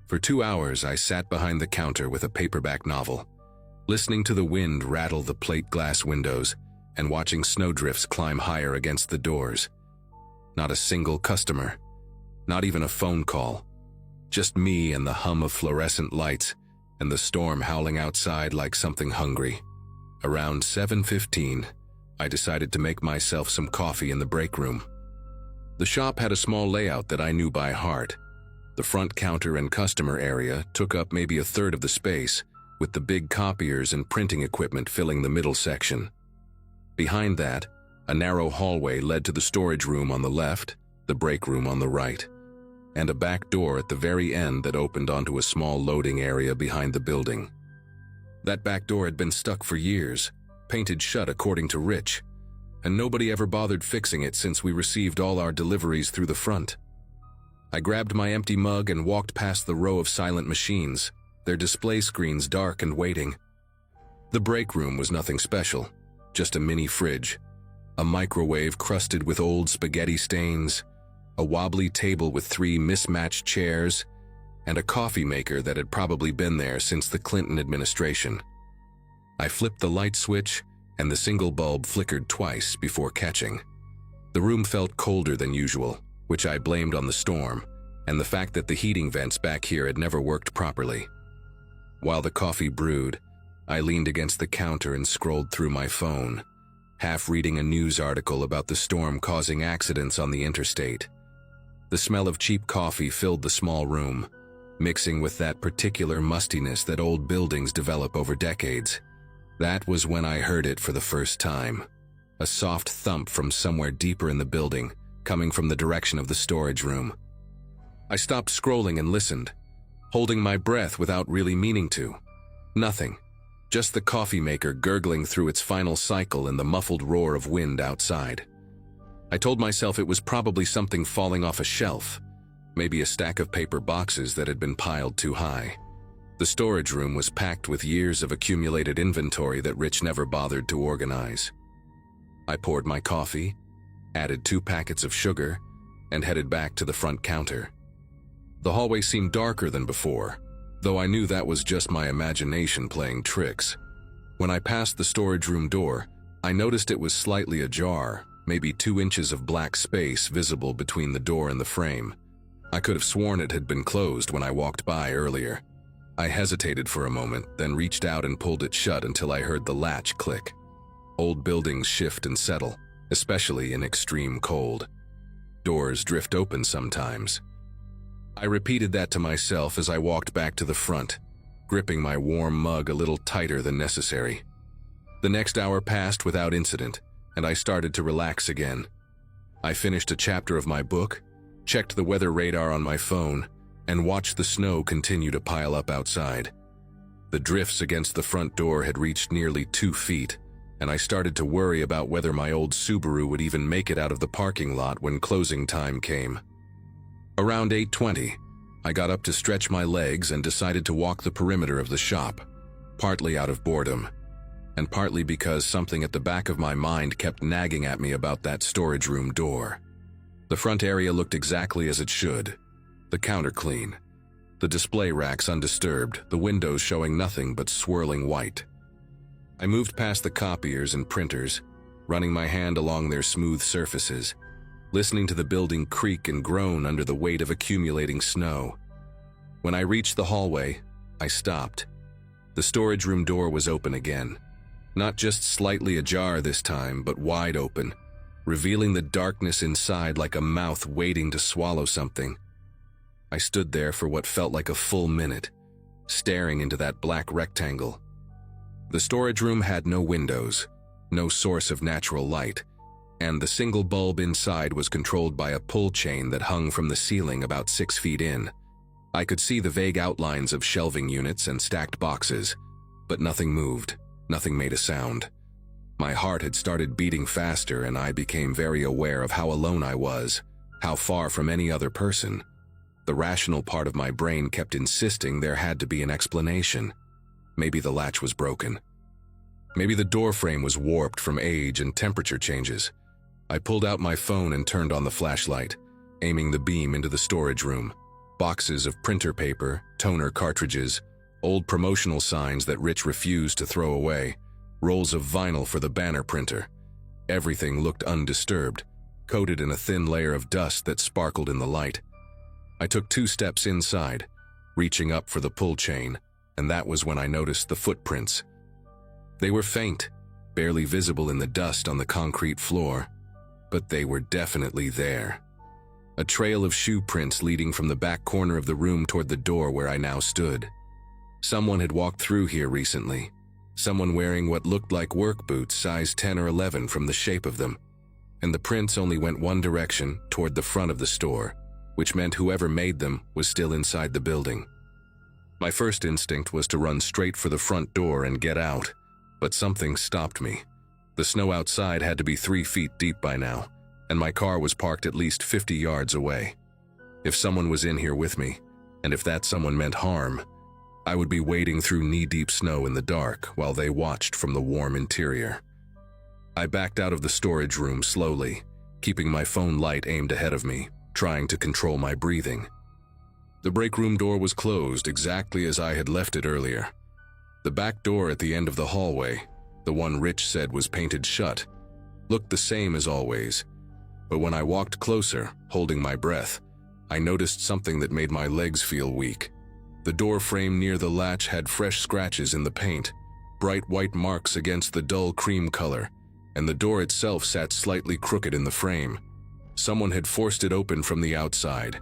For 2 hours, I sat behind the counter with a paperback novel, listening to the wind rattle the plate glass windows and watching snowdrifts climb higher against the doors. Not a single customer, not even a phone call, just me and the hum of fluorescent lights and the storm howling outside like something hungry. Around 7:15, I decided to make myself some coffee in the break room. The shop had a small layout that I knew by heart. The front counter and customer area took up maybe a third of the space, with the big copiers and printing equipment filling the middle section. Behind that, a narrow hallway led to the storage room on the left, the break room on the right, and a back door at the very end that opened onto a small loading area behind the building. That back door had been stuck for years, painted shut according to Rich, and nobody ever bothered fixing it since we received all our deliveries through the front. I grabbed my empty mug and walked past the row of silent machines, their display screens dark and waiting. The break room was nothing special, just a mini fridge, a microwave crusted with old spaghetti stains, a wobbly table with 3 mismatched chairs, and a coffee maker that had probably been there since the Clinton administration. I flipped the light switch, and the single bulb flickered twice before catching. The room felt colder than usual, which I blamed on the storm, and the fact that the heating vents back here had never worked properly. While the coffee brewed, I leaned against the counter and scrolled through my phone, half reading a news article about the storm causing accidents on the interstate. The smell of cheap coffee filled the small room, mixing with that particular mustiness that old buildings develop over decades. That was when I heard it for the first time. A soft thump from somewhere deeper in the building, coming from the direction of the storage room. I stopped scrolling and listened, holding my breath without really meaning to. Nothing. Just the coffee maker gurgling through its final cycle and the muffled roar of wind outside. I told myself it was probably something falling off a shelf, maybe a stack of paper boxes that had been piled too high. The storage room was packed with years of accumulated inventory that Rich never bothered to organize. I poured my coffee, added 2 packets of sugar, and headed back to the front counter. The hallway seemed darker than before, though I knew that was just my imagination playing tricks. When I passed the storage room door, I noticed it was slightly ajar, maybe 2 inches of black space visible between the door and the frame. I could have sworn it had been closed when I walked by earlier. I hesitated for a moment, then reached out and pulled it shut until I heard the latch click. Old buildings shift and settle, especially in extreme cold. Doors drift open sometimes. I repeated that to myself as I walked back to the front, gripping my warm mug a little tighter than necessary. The next hour passed without incident, and I started to relax again. I finished a chapter of my book, checked the weather radar on my phone, and watched the snow continue to pile up outside. The drifts against the front door had reached nearly 2 feet, and I started to worry about whether my old Subaru would even make it out of the parking lot when closing time came. Around 8:20, I got up to stretch my legs and decided to walk the perimeter of the shop, partly out of boredom, and partly because something at the back of my mind kept nagging at me about that storage room door. The front area looked exactly as it should. The counter clean, the display racks undisturbed, the windows showing nothing but swirling white. I moved past the copiers and printers, running my hand along their smooth surfaces, listening to the building creak and groan under the weight of accumulating snow. When I reached the hallway, I stopped. The storage room door was open again, not just slightly ajar this time, but wide open, revealing the darkness inside like a mouth waiting to swallow something. I stood there for what felt like a full minute, staring into that black rectangle. The storage room had no windows, no source of natural light, and the single bulb inside was controlled by a pull chain that hung from the ceiling about 6 feet in. I could see the vague outlines of shelving units and stacked boxes, but nothing moved. Nothing made a sound. My heart had started beating faster, and I became very aware of how alone I was, how far from any other person. The rational part of my brain kept insisting there had to be an explanation. Maybe the latch was broken. Maybe the door frame was warped from age and temperature changes. I pulled out my phone and turned on the flashlight, aiming the beam into the storage room. Boxes of printer paper, toner cartridges, old promotional signs that Rich refused to throw away, rolls of vinyl for the banner printer. Everything looked undisturbed, coated in a thin layer of dust that sparkled in the light. I took 2 steps inside, reaching up for the pull chain, and that was when I noticed the footprints. They were faint, barely visible in the dust on the concrete floor, but they were definitely there. A trail of shoe prints leading from the back corner of the room toward the door where I now stood. Someone had walked through here recently. Someone wearing what looked like work boots, size 10 or 11 from the shape of them. And the prints only went one direction, toward the front of the store, which meant whoever made them was still inside the building. My first instinct was to run straight for the front door and get out, but something stopped me. The snow outside had to be 3 feet deep by now, and my car was parked at least 50 yards away. If someone was in here with me, and if that someone meant harm, I would be wading through knee-deep snow in the dark while they watched from the warm interior. I backed out of the storage room slowly, keeping my phone light aimed ahead of me, trying to control my breathing. The break room door was closed exactly as I had left it earlier. The back door at the end of the hallway, the one Rich said was painted shut, looked the same as always. But when I walked closer, holding my breath, I noticed something that made my legs feel weak. The door frame near the latch had fresh scratches in the paint, bright white marks against the dull cream color, and the door itself sat slightly crooked in the frame. Someone had forced it open from the outside.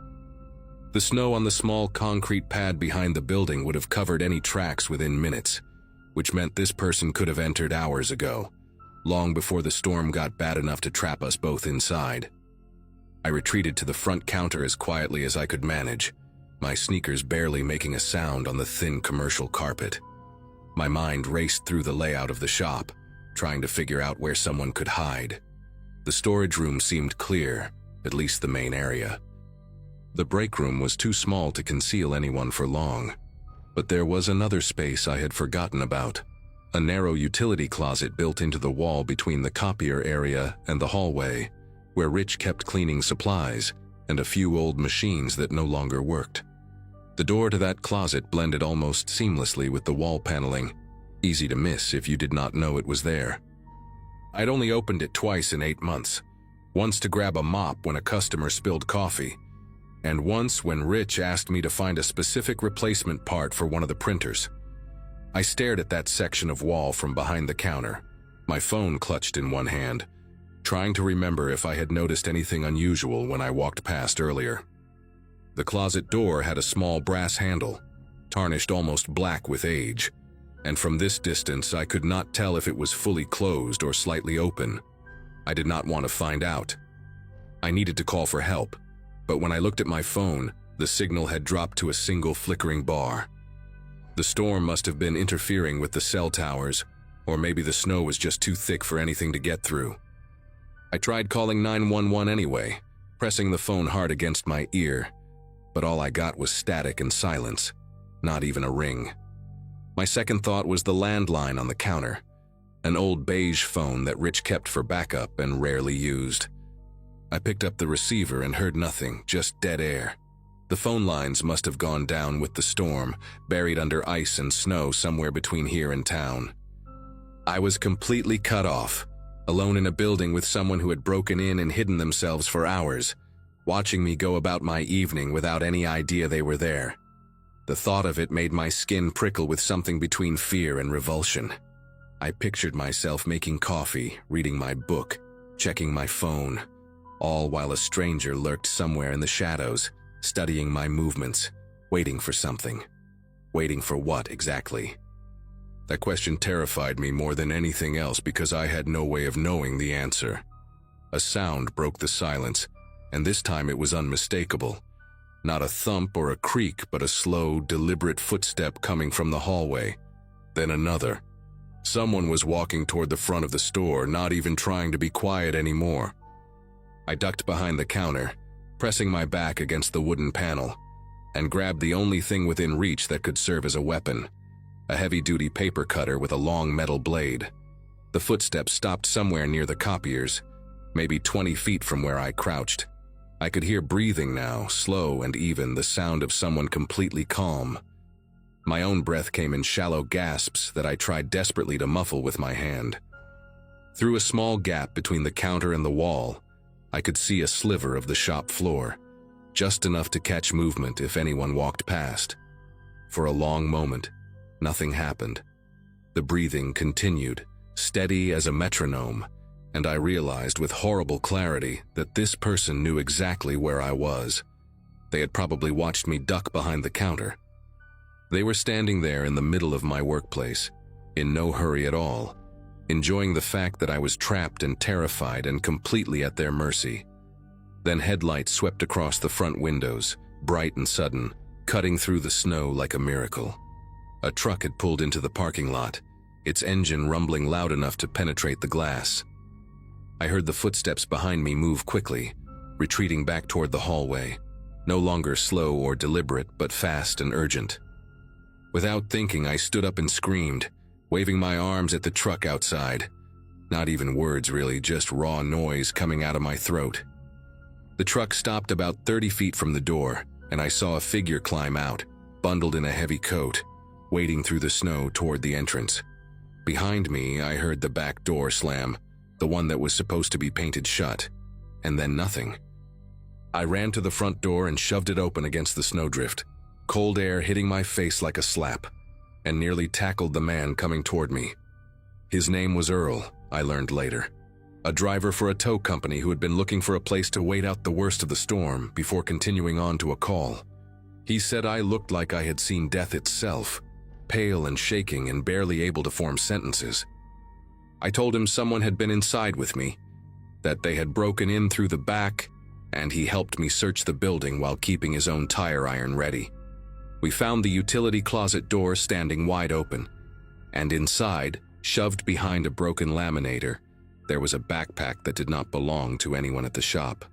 The snow on the small concrete pad behind the building would have covered any tracks within minutes, which meant this person could have entered hours ago, long before the storm got bad enough to trap us both inside. I retreated to the front counter as quietly as I could manage, my sneakers barely making a sound on the thin commercial carpet. My mind raced through the layout of the shop, trying to figure out where someone could hide. The storage room seemed clear, at least the main area. The break room was too small to conceal anyone for long, but there was another space I had forgotten about, a narrow utility closet built into the wall between the copier area and the hallway, where Rich kept cleaning supplies and a few old machines that no longer worked. The door to that closet blended almost seamlessly with the wall paneling, easy to miss if you did not know it was there. I'd only opened it twice in 8 months, once to grab a mop when a customer spilled coffee, and once when Rich asked me to find a specific replacement part for one of the printers. I stared at that section of wall from behind the counter, my phone clutched in one hand, trying to remember if I had noticed anything unusual when I walked past earlier. The closet door had a small brass handle, tarnished almost black with age, and from this distance I could not tell if it was fully closed or slightly open. I did not want to find out. I needed to call for help, but when I looked at my phone, the signal had dropped to a single flickering bar. The storm must have been interfering with the cell towers, or maybe the snow was just too thick for anything to get through. I tried calling 911 anyway, pressing the phone hard against my ear, but all I got was static and silence, not even a ring. My second thought was the landline on the counter, an old beige phone that Rich kept for backup and rarely used. I picked up the receiver and heard nothing, just dead air. The phone lines must have gone down with the storm, buried under ice and snow somewhere between here and town. I was completely cut off, alone in a building with someone who had broken in and hidden themselves for hours, watching me go about my evening without any idea they were there. The thought of it made my skin prickle with something between fear and revulsion. I pictured myself making coffee, reading my book, checking my phone, all while a stranger lurked somewhere in the shadows, studying my movements, waiting for something. Waiting for what exactly? That question terrified me more than anything else because I had no way of knowing the answer. A sound broke the silence, and this time it was unmistakable. Not a thump or a creak, but a slow, deliberate footstep coming from the hallway. Then another. Someone was walking toward the front of the store, not even trying to be quiet anymore. I ducked behind the counter, pressing my back against the wooden panel, and grabbed the only thing within reach that could serve as a weapon, a heavy-duty paper cutter with a long metal blade. The footsteps stopped somewhere near the copiers, maybe 20 feet from where I crouched. I could hear breathing now, slow and even, the sound of someone completely calm. My own breath came in shallow gasps that I tried desperately to muffle with my hand. Through a small gap between the counter and the wall, I could see a sliver of the shop floor, just enough to catch movement if anyone walked past. For a long moment, nothing happened. The breathing continued, steady as a metronome, and I realized with horrible clarity that this person knew exactly where I was. They had probably watched me duck behind the counter. They were standing there in the middle of my workplace, in no hurry at all, enjoying the fact that I was trapped and terrified and completely at their mercy. Then headlights swept across the front windows, bright and sudden, cutting through the snow like a miracle. A truck had pulled into the parking lot, its engine rumbling loud enough to penetrate the glass. I heard the footsteps behind me move quickly, retreating back toward the hallway, no longer slow or deliberate, but fast and urgent. Without thinking, I stood up and screamed, waving my arms at the truck outside. Not even words really, just raw noise coming out of my throat. The truck stopped about 30 feet from the door, and I saw a figure climb out, bundled in a heavy coat, wading through the snow toward the entrance. Behind me, I heard the back door slam, the one that was supposed to be painted shut, and then nothing. I ran to the front door and shoved it open against the snowdrift, cold air hitting my face like a slap, and nearly tackled the man coming toward me. His name was Earl, I learned later, a driver for a tow company who had been looking for a place to wait out the worst of the storm before continuing on to a call. He said I looked like I had seen death itself, pale and shaking and barely able to form sentences. I told him someone had been inside with me, that they had broken in through the back, and he helped me search the building while keeping his own tire iron ready. We found the utility closet door standing wide open, and inside, shoved behind a broken laminator, there was a backpack that did not belong to anyone at the shop.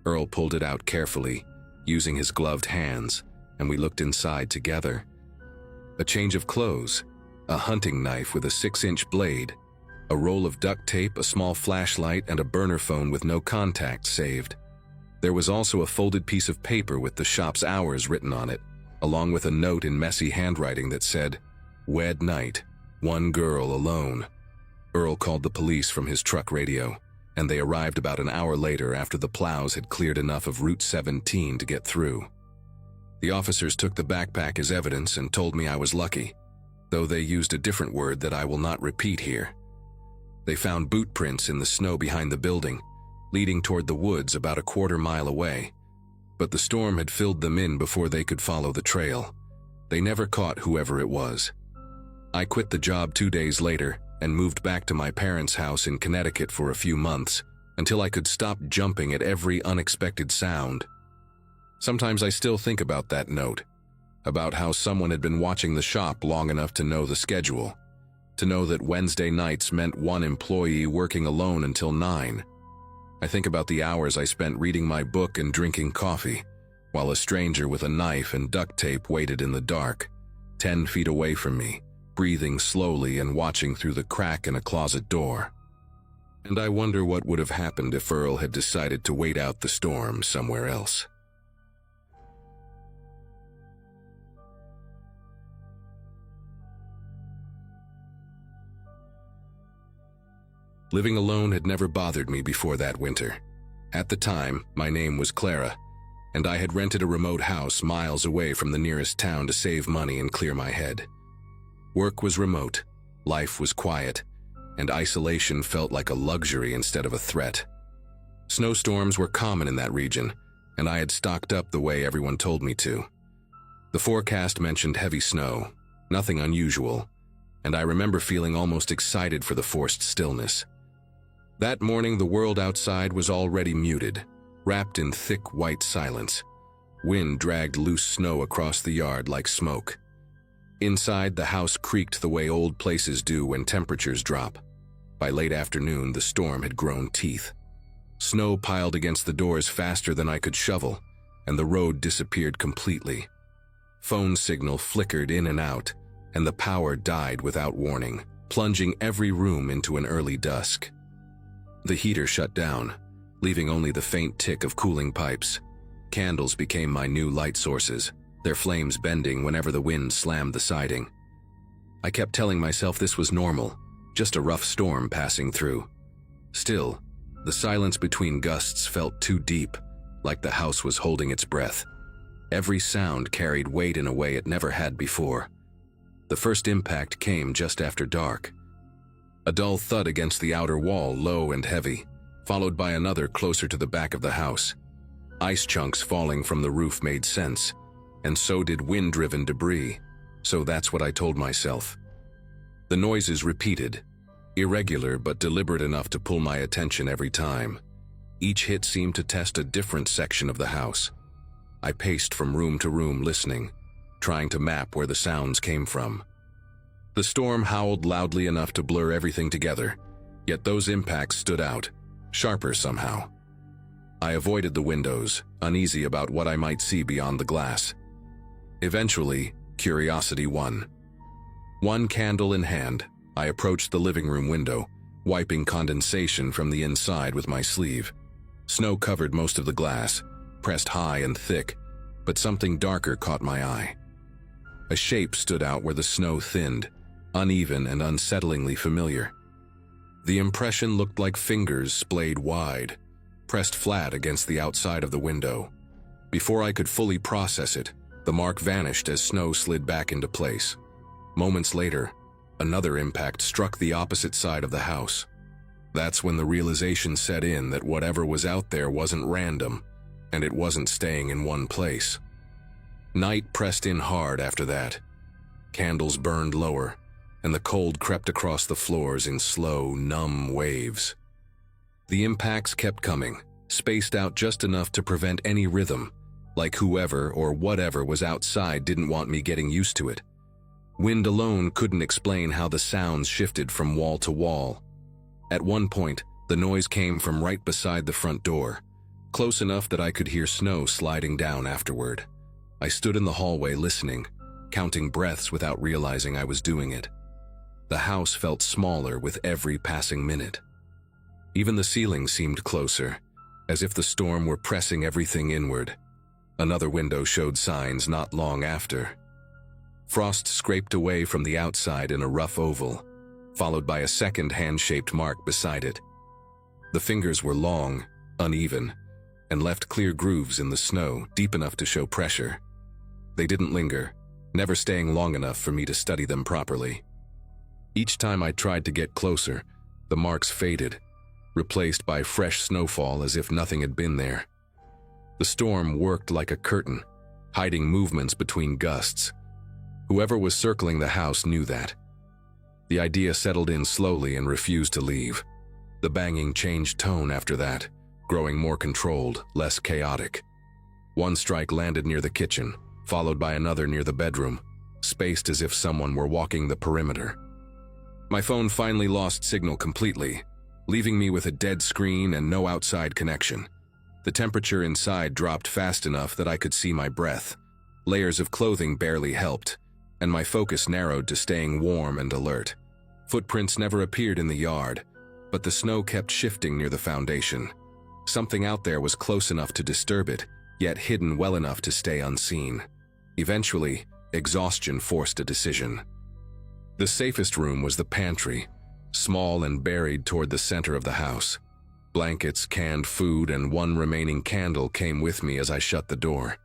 Earl pulled it out carefully, using his gloved hands, and we looked inside together. A change of clothes, a hunting knife with a 6-inch blade, a roll of duct tape, a small flashlight, and a burner phone with no contacts saved. There was also a folded piece of paper with the shop's hours written on it, along with a note in messy handwriting that said, "Wed night, one girl alone." Earl called the police from his truck radio, and they arrived about an hour later after the plows had cleared enough of Route 17 to get through. The officers took the backpack as evidence and told me I was lucky, though they used a different word that I will not repeat here. They found boot prints in the snow behind the building, leading toward the woods about a quarter-mile away, but the storm had filled them in before they could follow the trail. They never caught whoever it was. I quit the job 2 days later and moved back to my parents' house in Connecticut for a few months until I could stop jumping at every unexpected sound. Sometimes I still think about that note, about how someone had been watching the shop long enough to know the schedule, to know that Wednesday nights meant one employee working alone until 9. I think about the hours I spent reading my book and drinking coffee, while a stranger with a knife and duct tape waited in the dark, 10 feet away from me, breathing slowly and watching through the crack in a closet door. And I wonder what would have happened if Earl had decided to wait out the storm somewhere else. Living alone had never bothered me before that winter. At the time, my name was Clara, and I had rented a remote house miles away from the nearest town to save money and clear my head. Work was remote, life was quiet, and isolation felt like a luxury instead of a threat. Snowstorms were common in that region, and I had stocked up the way everyone told me to. The forecast mentioned heavy snow, nothing unusual, and I remember feeling almost excited for the forced stillness. That morning, the world outside was already muted, wrapped in thick white silence. Wind dragged loose snow across the yard like smoke. Inside, the house creaked the way old places do when temperatures drop. By late afternoon, the storm had grown teeth. Snow piled against the doors faster than I could shovel, and the road disappeared completely. Phone signal flickered in and out, and the power died without warning, plunging every room into an early dusk. The heater shut down, leaving only the faint tick of cooling pipes. Candles became my new light sources, their flames bending whenever the wind slammed the siding. I kept telling myself this was normal, just a rough storm passing through. Still, the silence between gusts felt too deep, like the house was holding its breath. Every sound carried weight in a way it never had before. The first impact came just after dark. A dull thud against the outer wall, low and heavy, followed by another closer to the back of the house. Ice chunks falling from the roof made sense, and so did wind-driven debris, so that's what I told myself. The noises repeated, irregular but deliberate enough to pull my attention every time. Each hit seemed to test a different section of the house. I paced from room to room listening, trying to map where the sounds came from. The storm howled loudly enough to blur everything together, yet those impacts stood out, sharper somehow. I avoided the windows, uneasy about what I might see beyond the glass. Eventually, curiosity won. One candle in hand, I approached the living room window, wiping condensation from the inside with my sleeve. Snow covered most of the glass, pressed high and thick, but something darker caught my eye. A shape stood out where the snow thinned, uneven and unsettlingly familiar. The impression looked like fingers splayed wide, pressed flat against the outside of the window. Before I could fully process it, the mark vanished as snow slid back into place. Moments later, another impact struck the opposite side of the house. That's when the realization set in that whatever was out there wasn't random, and it wasn't staying in one place. Night pressed in hard after that. Candles burned lower, and the cold crept across the floors in slow, numb waves. The impacts kept coming, spaced out just enough to prevent any rhythm, like whoever or whatever was outside didn't want me getting used to it. Wind alone couldn't explain how the sounds shifted from wall to wall. At one point, the noise came from right beside the front door, close enough that I could hear snow sliding down afterward. I stood in the hallway listening, counting breaths without realizing I was doing it. The house felt smaller with every passing minute. Even the ceiling seemed closer, as if the storm were pressing everything inward. Another window showed signs not long after. Frost scraped away from the outside in a rough oval, followed by a second hand-shaped mark beside it. The fingers were long, uneven, and left clear grooves in the snow, deep enough to show pressure. They didn't linger, never staying long enough for me to study them properly. Each time I tried to get closer, the marks faded, replaced by fresh snowfall as if nothing had been there. The storm worked like a curtain, hiding movements between gusts. Whoever was circling the house knew that. The idea settled in slowly and refused to leave. The banging changed tone after that, growing more controlled, less chaotic. One strike landed near the kitchen, followed by another near the bedroom, spaced as if someone were walking the perimeter. My phone finally lost signal completely, leaving me with a dead screen and no outside connection. The temperature inside dropped fast enough that I could see my breath. Layers of clothing barely helped, and my focus narrowed to staying warm and alert. Footprints never appeared in the yard, but the snow kept shifting near the foundation. Something out there was close enough to disturb it, yet hidden well enough to stay unseen. Eventually, exhaustion forced a decision. The safest room was the pantry, small and buried toward the center of the house. Blankets, canned food, and one remaining candle came with me as I shut the door.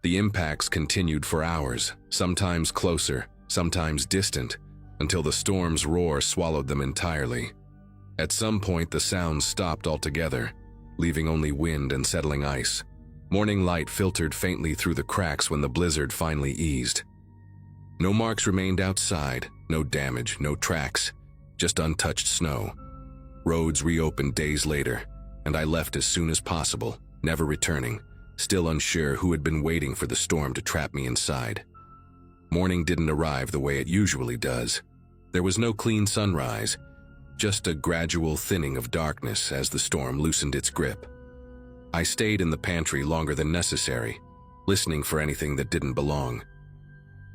The impacts continued for hours, sometimes closer, sometimes distant, until the storm's roar swallowed them entirely. At some point, the sounds stopped altogether, leaving only wind and settling ice. Morning light filtered faintly through the cracks when the blizzard finally eased. No marks remained outside, no damage, no tracks, just untouched snow. Roads reopened days later, and I left as soon as possible, never returning, still unsure who had been waiting for the storm to trap me inside. Morning didn't arrive the way it usually does. There was no clean sunrise, just a gradual thinning of darkness as the storm loosened its grip. I stayed in the pantry longer than necessary, listening for anything that didn't belong.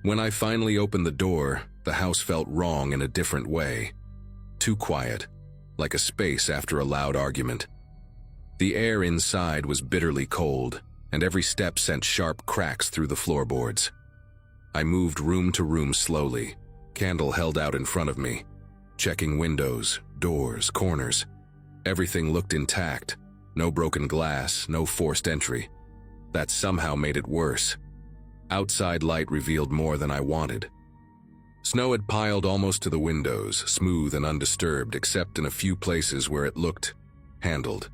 When I finally opened the door, the house felt wrong in a different way. Too quiet, like a space after a loud argument. The air inside was bitterly cold, and every step sent sharp cracks through the floorboards. I moved room to room slowly, candle held out in front of me, checking windows, doors, corners. Everything looked intact. No broken glass, no forced entry. That somehow made it worse. Outside light revealed more than I wanted. Snow had piled almost to the windows, smooth and undisturbed except in a few places where it looked handled.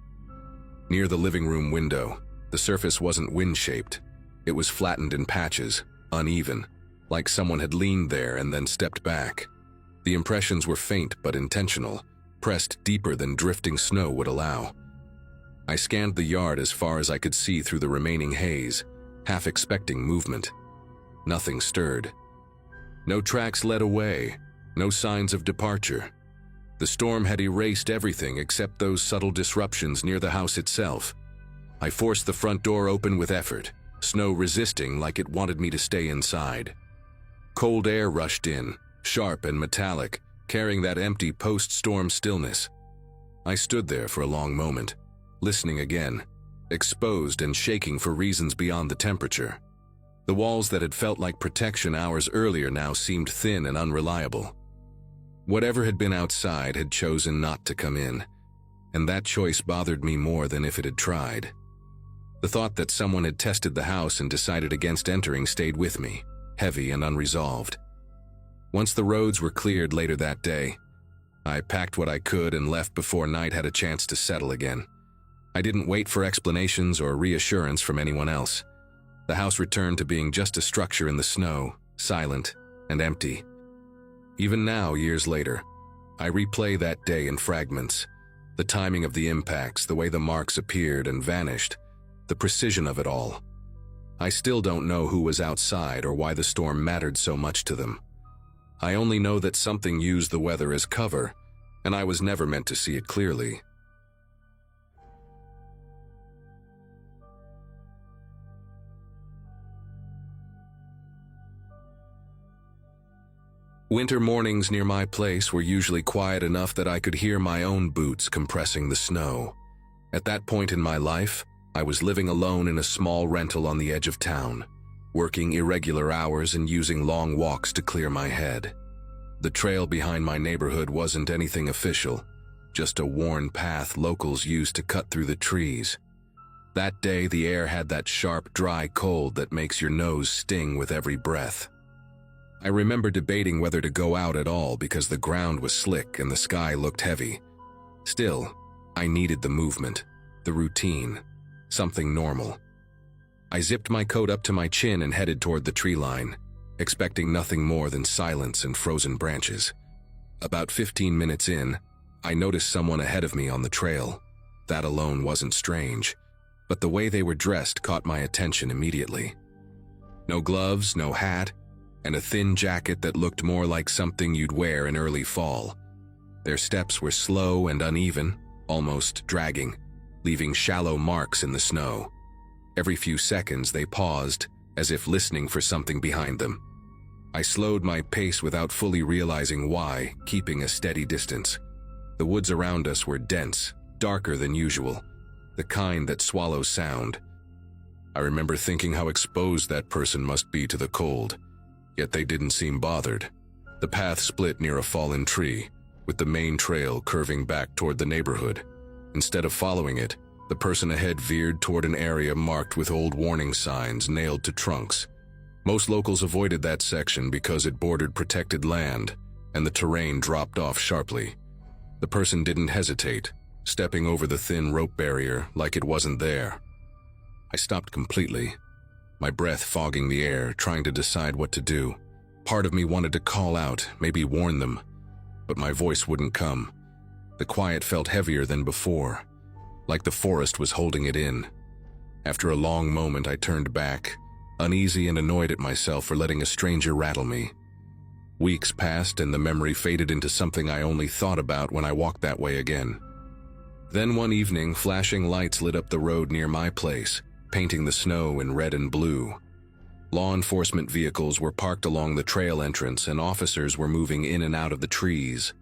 Near the living room window, the surface wasn't wind-shaped. It was flattened in patches, uneven, like someone had leaned there and then stepped back. The impressions were faint but intentional, pressed deeper than drifting snow would allow. I scanned the yard as far as I could see through the remaining haze, half expecting movement. Nothing stirred. No tracks led away, no signs of departure. The storm had erased everything except those subtle disruptions near the house itself. I forced the front door open with effort, snow resisting like it wanted me to stay inside. Cold air rushed in, sharp and metallic, carrying that empty post-storm stillness. I stood there for a long moment, listening again, exposed and shaking for reasons beyond the temperature. The walls that had felt like protection hours earlier now seemed thin and unreliable. Whatever had been outside had chosen not to come in, and that choice bothered me more than if it had tried. The thought that someone had tested the house and decided against entering stayed with me, heavy and unresolved. Once the roads were cleared later that day, I packed what I could and left before night had a chance to settle again. I didn't wait for explanations or reassurance from anyone else. The house returned to being just a structure in the snow, silent and empty. Even now, years later, I replay that day in fragments. The timing of the impacts, the way the marks appeared and vanished, the precision of it all. I still don't know who was outside or why the storm mattered so much to them. I only know that something used the weather as cover, and I was never meant to see it clearly. Winter mornings near my place were usually quiet enough that I could hear my own boots compressing the snow. At that point in my life, I was living alone in a small rental on the edge of town, working irregular hours and using long walks to clear my head. The trail behind my neighborhood wasn't anything official, just a worn path locals used to cut through the trees. That day, the air had that sharp, dry cold that makes your nose sting with every breath. I remember debating whether to go out at all because the ground was slick and the sky looked heavy. Still, I needed the movement, the routine, something normal. I zipped my coat up to my chin and headed toward the tree line, expecting nothing more than silence and frozen branches. About 15 minutes in, I noticed someone ahead of me on the trail. That alone wasn't strange, but the way they were dressed caught my attention immediately. No gloves, no hat, and a thin jacket that looked more like something you'd wear in early fall. Their steps were slow and uneven, almost dragging, leaving shallow marks in the snow. Every few seconds they paused, as if listening for something behind them. I slowed my pace without fully realizing why, keeping a steady distance. The woods around us were dense, darker than usual, the kind that swallows sound. I remember thinking how exposed that person must be to the cold, yet they didn't seem bothered. The path split near a fallen tree, with the main trail curving back toward the neighborhood. Instead of following it, the person ahead veered toward an area marked with old warning signs nailed to trunks. Most locals avoided that section because it bordered protected land, and the terrain dropped off sharply. The person didn't hesitate, stepping over the thin rope barrier like it wasn't there. I stopped completely, my breath fogging the air, trying to decide what to do. Part of me wanted to call out, maybe warn them, but my voice wouldn't come. The quiet felt heavier than before, like the forest was holding it in. After a long moment, I turned back, uneasy and annoyed at myself for letting a stranger rattle me. Weeks passed and the memory faded into something I only thought about when I walked that way again. Then one evening, flashing lights lit up the road near my place, painting the snow in red and blue. Law enforcement vehicles were parked along the trail entrance and officers were moving in and out of the trees.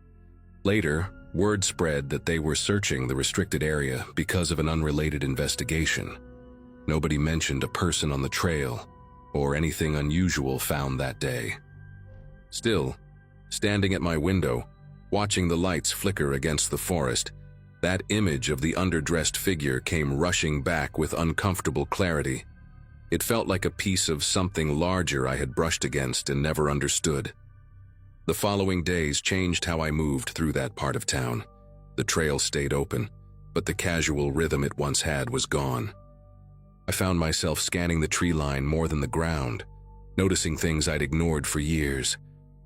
Later, word spread that they were searching the restricted area because of an unrelated investigation. Nobody mentioned a person on the trail or anything unusual found that day. Still, standing at my window, watching the lights flicker against the forest, that image of the underdressed figure came rushing back with uncomfortable clarity. It felt like a piece of something larger I had brushed against and never understood. The following days changed how I moved through that part of town. The trail stayed open, but the casual rhythm it once had was gone. I found myself scanning the tree line more than the ground, noticing things I'd ignored for years.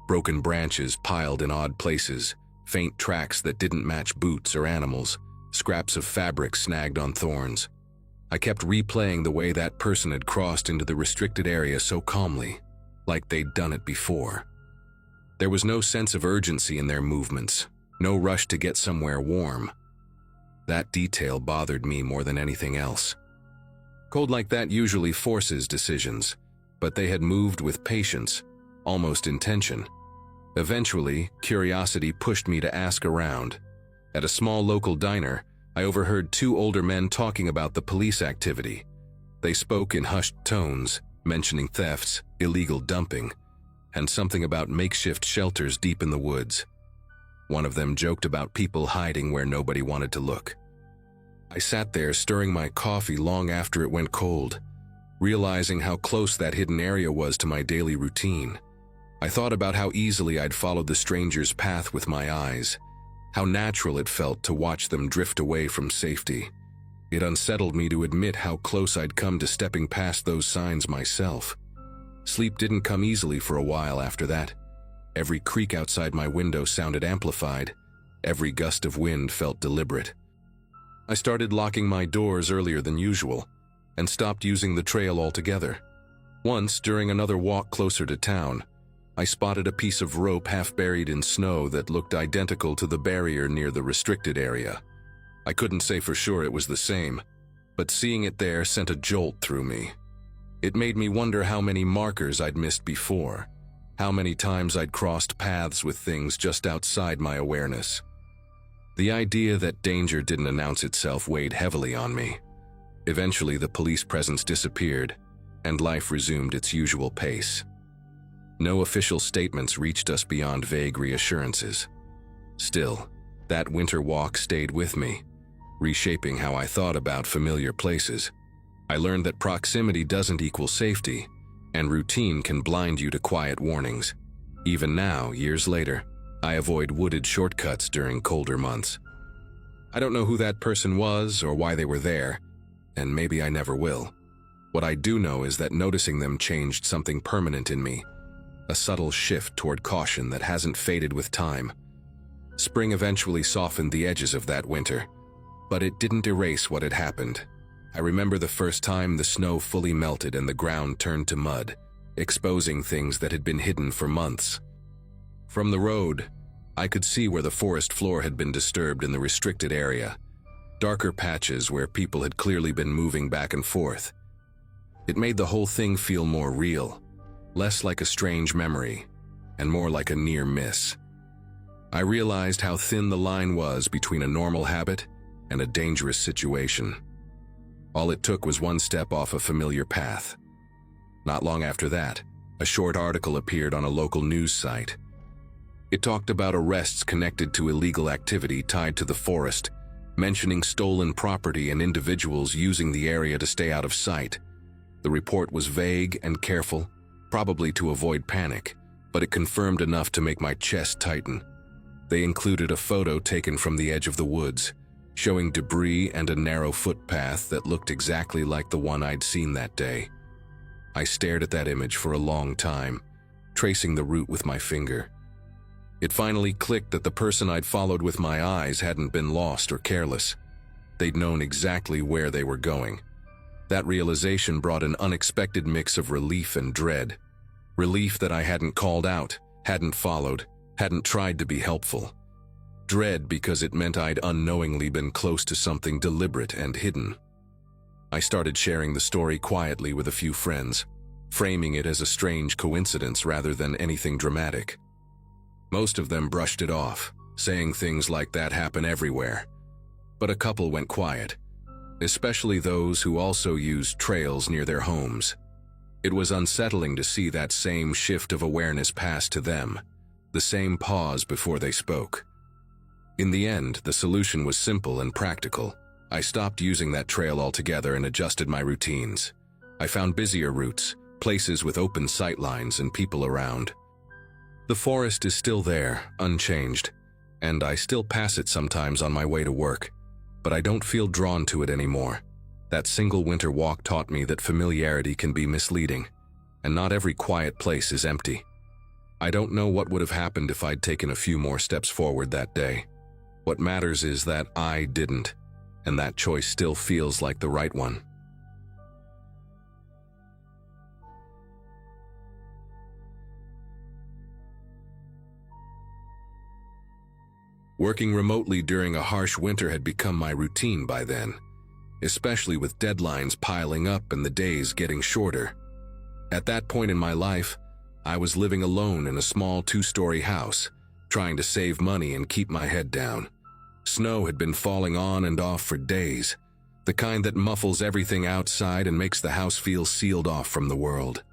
Broken branches piled in odd places, faint tracks that didn't match boots or animals, scraps of fabric snagged on thorns. I kept replaying the way that person had crossed into the restricted area so calmly, like they'd done it before. There was no sense of urgency in their movements, no rush to get somewhere warm. That detail bothered me more than anything else. Cold like that usually forces decisions, but they had moved with patience, almost intention. Eventually, curiosity pushed me to ask around. At a small local diner, I overheard two older men talking about the police activity. They spoke in hushed tones, mentioning thefts, illegal dumping, and something about makeshift shelters deep in the woods. One of them joked about people hiding where nobody wanted to look. I sat there stirring my coffee long after it went cold, realizing how close that hidden area was to my daily routine. I thought about how easily I'd followed the stranger's path with my eyes, how natural it felt to watch them drift away from safety. It unsettled me to admit how close I'd come to stepping past those signs myself. Sleep didn't come easily for a while after that. Every creak outside my window sounded amplified. Every gust of wind felt deliberate. I started locking my doors earlier than usual and stopped using the trail altogether. Once, during another walk closer to town, I spotted a piece of rope half buried in snow that looked identical to the barrier near the restricted area. I couldn't say for sure it was the same, but seeing it there sent a jolt through me. It made me wonder how many markers I'd missed before, how many times I'd crossed paths with things just outside my awareness. The idea that danger didn't announce itself weighed heavily on me. Eventually, the police presence disappeared, and life resumed its usual pace. No official statements reached us beyond vague reassurances. Still, that winter walk stayed with me, reshaping how I thought about familiar places. I learned that proximity doesn't equal safety, and routine can blind you to quiet warnings. Even now, years later, I avoid wooded shortcuts during colder months. I don't know who that person was or why they were there, and maybe I never will. What I do know is that noticing them changed something permanent in me, a subtle shift toward caution that hasn't faded with time. Spring eventually softened the edges of that winter, but it didn't erase what had happened. I remember the first time the snow fully melted and the ground turned to mud, exposing things that had been hidden for months. From the road, I could see where the forest floor had been disturbed in the restricted area, darker patches where people had clearly been moving back and forth. It made the whole thing feel more real, less like a strange memory, and more like a near miss. I realized how thin the line was between a normal habit and a dangerous situation. All it took was one step off a familiar path. Not long after that, a short article appeared on a local news site. It talked about arrests connected to illegal activity tied to the forest, mentioning stolen property and individuals using the area to stay out of sight. The report was vague and careful, probably to avoid panic, but it confirmed enough to make my chest tighten. They included a photo taken from the edge of the woods, showing debris and a narrow footpath that looked exactly like the one I'd seen that day. I stared at that image for a long time, tracing the route with my finger. It finally clicked that the person I'd followed with my eyes hadn't been lost or careless. They'd known exactly where they were going. That realization brought an unexpected mix of relief and dread. Relief that I hadn't called out, hadn't followed, hadn't tried to be helpful. Dread because it meant I'd unknowingly been close to something deliberate and hidden. I started sharing the story quietly with a few friends, framing it as a strange coincidence rather than anything dramatic. Most of them brushed it off, saying things like that happen everywhere. But a couple went quiet, especially those who also used trails near their homes. It was unsettling to see that same shift of awareness pass to them, the same pause before they spoke. In the end, the solution was simple and practical. I stopped using that trail altogether and adjusted my routines. I found busier routes, places with open sightlines and people around. The forest is still there, unchanged, and I still pass it sometimes on my way to work, but I don't feel drawn to it anymore. That single winter walk taught me that familiarity can be misleading, and not every quiet place is empty. I don't know what would have happened if I'd taken a few more steps forward that day. What matters is that I didn't, and that choice still feels like the right one. Working remotely during a harsh winter had become my routine by then, especially with deadlines piling up and the days getting shorter. At that point in my life, I was living alone in a small 2-story house, trying to save money and keep my head down. Snow had been falling on and off for days, the kind that muffles everything outside and makes the house feel sealed off from the world.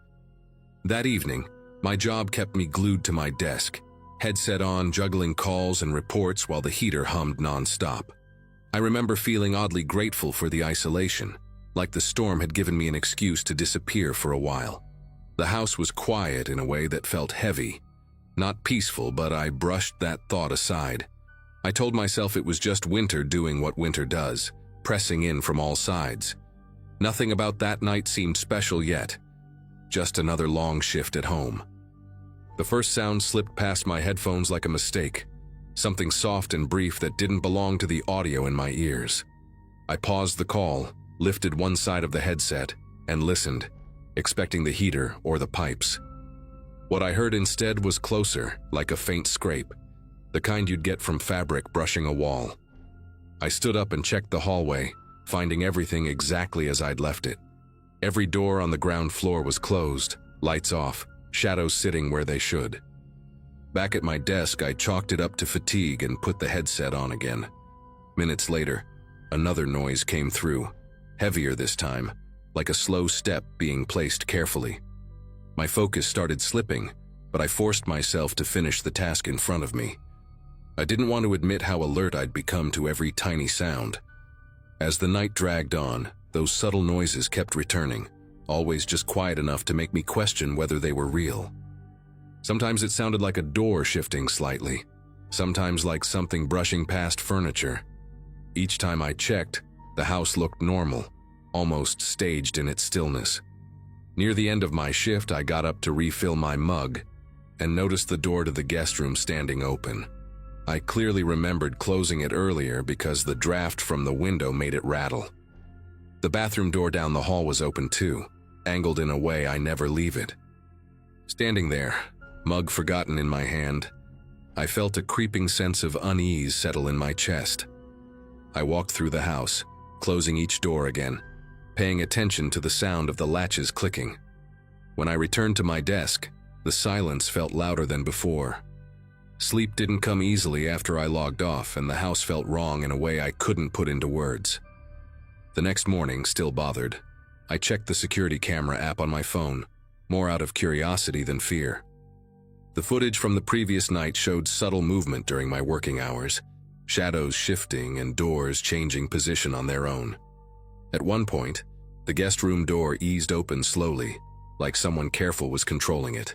That evening, my job kept me glued to my desk, headset on, juggling calls and reports while the heater hummed non-stop. I remember feeling oddly grateful for the isolation, like the storm had given me an excuse to disappear for a while. The house was quiet in a way that felt heavy, not peaceful, but I brushed that thought aside. I told myself it was just winter doing what winter does, pressing in from all sides. Nothing about that night seemed special yet, just another long shift at home. The first sound slipped past my headphones like a mistake, something soft and brief that didn't belong to the audio in my ears. I paused the call, lifted one side of the headset, and listened, expecting the heater or the pipes. What I heard instead was closer, like a faint scrape, the kind you'd get from fabric brushing a wall. I stood up and checked the hallway, finding everything exactly as I'd left it. Every door on the ground floor was closed, lights off, shadows sitting where they should. Back at my desk, I chalked it up to fatigue and put the headset on again. Minutes later, another noise came through, heavier this time, like a slow step being placed carefully. My focus started slipping, but I forced myself to finish the task in front of me. I didn't want to admit how alert I'd become to every tiny sound. As the night dragged on, those subtle noises kept returning, always just quiet enough to make me question whether they were real. Sometimes it sounded like a door shifting slightly, sometimes like something brushing past furniture. Each time I checked, the house looked normal, almost staged in its stillness. Near the end of my shift, I got up to refill my mug and noticed the door to the guest room standing open. I clearly remembered closing it earlier because the draft from the window made it rattle. The bathroom door down the hall was open too, angled in a way I never leave it. Standing there, mug forgotten in my hand, I felt a creeping sense of unease settle in my chest. I walked through the house, closing each door again, paying attention to the sound of the latches clicking. When I returned to my desk, the silence felt louder than before. Sleep didn't come easily after I logged off, and the house felt wrong in a way I couldn't put into words. The next morning, still bothered, I checked the security camera app on my phone, more out of curiosity than fear. The footage from the previous night showed subtle movement during my working hours, shadows shifting and doors changing position on their own. At one point, the guest room door eased open slowly, like someone careful was controlling it.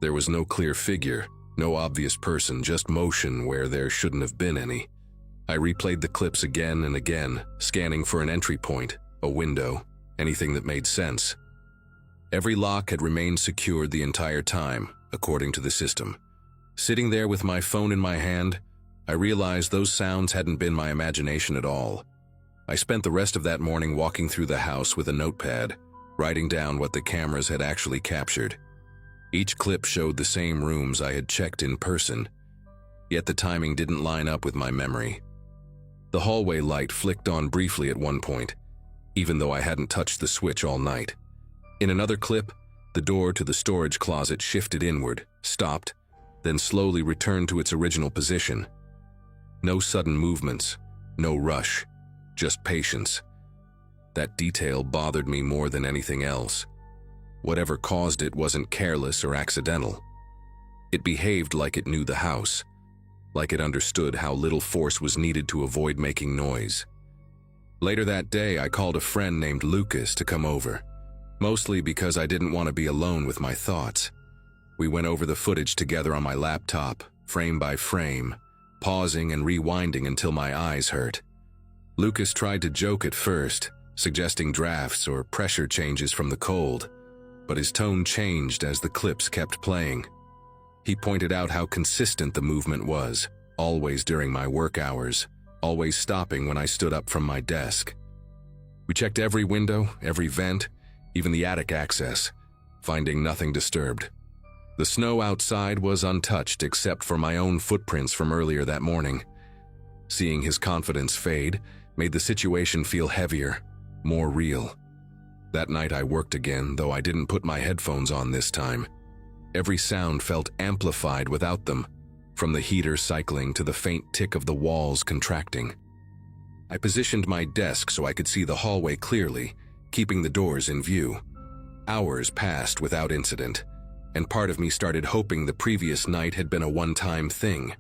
There was no clear figure, no obvious person, just motion where there shouldn't have been any. I replayed the clips again and again, scanning for an entry point, a window, anything that made sense. Every lock had remained secured the entire time, according to the system. Sitting there with my phone in my hand, I realized those sounds hadn't been my imagination at all. I spent the rest of that morning walking through the house with a notepad, writing down what the cameras had actually captured. Each clip showed the same rooms I had checked in person, yet the timing didn't line up with my memory. The hallway light flicked on briefly at one point, even though I hadn't touched the switch all night. In another clip, the door to the storage closet shifted inward, stopped, then slowly returned to its original position. No sudden movements, no rush, just patience. That detail bothered me more than anything else. Whatever caused it wasn't careless or accidental. It behaved like it knew the house, like it understood how little force was needed to avoid making noise. Later that day, I called a friend named Lucas to come over, mostly because I didn't want to be alone with my thoughts. We went over the footage together on my laptop, frame by frame, pausing and rewinding until my eyes hurt. Lucas tried to joke at first, suggesting drafts or pressure changes from the cold, but his tone changed as the clips kept playing. He pointed out how consistent the movement was, always during my work hours, always stopping when I stood up from my desk. We checked every window, every vent, even the attic access, finding nothing disturbed. The snow outside was untouched except for my own footprints from earlier that morning. Seeing his confidence fade made the situation feel heavier, more real. That night I worked again, though I didn't put my headphones on this time. Every sound felt amplified without them, from the heater cycling to the faint tick of the walls contracting. I positioned my desk so I could see the hallway clearly, keeping the doors in view. Hours passed without incident, and part of me started hoping the previous night had been a one-time thing.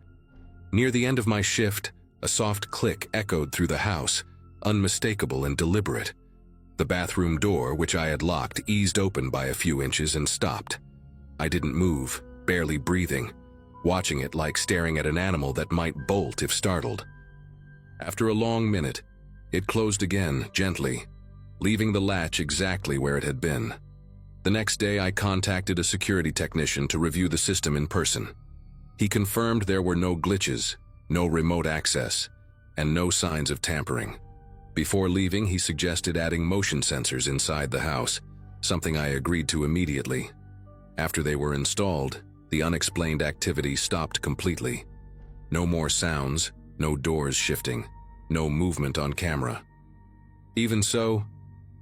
Near the end of my shift, a soft click echoed through the house, unmistakable and deliberate. The bathroom door, which I had locked, eased open by a few inches and stopped. I didn't move, barely breathing, watching it like staring at an animal that might bolt if startled. After a long minute, it closed again, gently, leaving the latch exactly where it had been. The next day, I contacted a security technician to review the system in person. He confirmed there were no glitches, no remote access, and no signs of tampering. Before leaving, he suggested adding motion sensors inside the house, something I agreed to immediately. After they were installed, the unexplained activity stopped completely. No more sounds, no doors shifting, no movement on camera. Even so,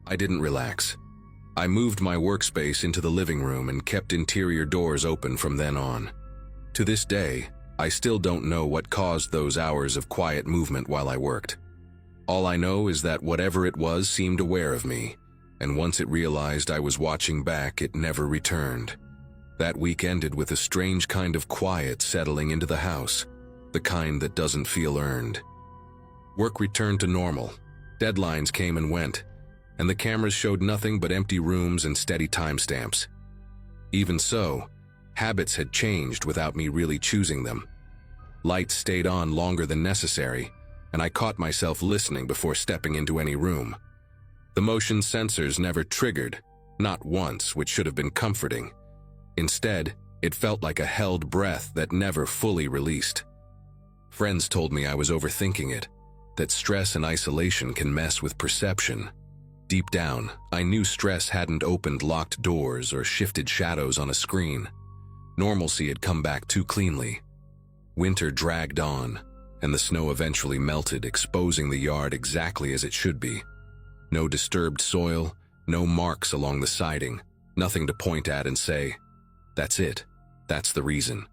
I didn't relax. I moved my workspace into the living room and kept interior doors open from then on. To this day, I still don't know what caused those hours of quiet movement while I worked. All I know is that whatever it was seemed aware of me, and once it realized I was watching back, it never returned. That week ended with a strange kind of quiet settling into the house, the kind that doesn't feel earned. Work returned to normal. Deadlines came and went, and the cameras showed nothing but empty rooms and steady timestamps. Even so, habits had changed without me really choosing them. Lights stayed on longer than necessary, and I caught myself listening before stepping into any room. The motion sensors never triggered, not once, which should have been comforting. Instead, it felt like a held breath that never fully released. Friends told me I was overthinking it, that stress and isolation can mess with perception. Deep down, I knew stress hadn't opened locked doors or shifted shadows on a screen. Normalcy had come back too cleanly. Winter dragged on, and the snow eventually melted, exposing the yard exactly as it should be. No disturbed soil, no marks along the siding, nothing to point at and say, "That's it, that's the reason."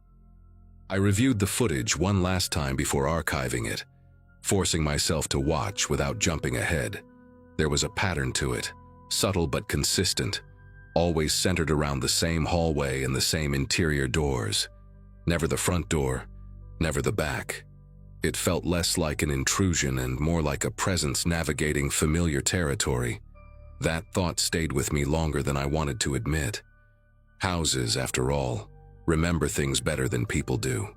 I reviewed the footage one last time before archiving it, forcing myself to watch without jumping ahead. There was a pattern to it, subtle but consistent, always centered around the same hallway and the same interior doors. Never the front door, never the back. It felt less like an intrusion and more like a presence navigating familiar territory. That thought stayed with me longer than I wanted to admit. Houses, after all, remember things better than people do.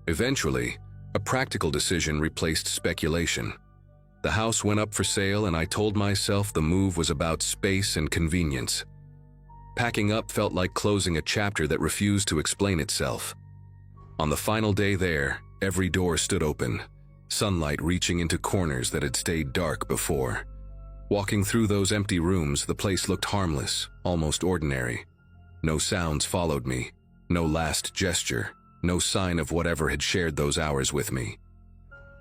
Eventually, a practical decision replaced speculation. The house went up for sale, and I told myself the move was about space and convenience. Packing up felt like closing a chapter that refused to explain itself. On the final day there, every door stood open, sunlight reaching into corners that had stayed dark before. Walking through those empty rooms, the place looked harmless, almost ordinary. No sounds followed me, no last gesture, no sign of whatever had shared those hours with me.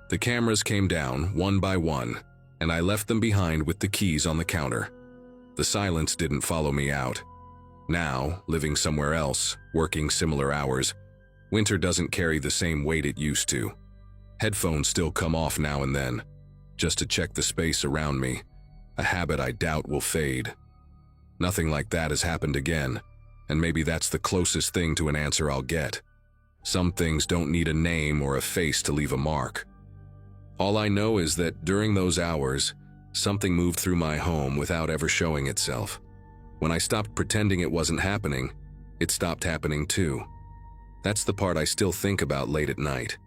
The cameras came down, one by one, and I left them behind with the keys on the counter. The silence didn't follow me out. Now, living somewhere else, working similar hours, winter doesn't carry the same weight it used to. Headphones still come off now and then, just to check the space around me, a habit I doubt will fade. Nothing like that has happened again, and maybe that's the closest thing to an answer I'll get. Some things don't need a name or a face to leave a mark. All I know is that during those hours, something moved through my home without ever showing itself. When I stopped pretending it wasn't happening, it stopped happening too. That's the part I still think about late at night.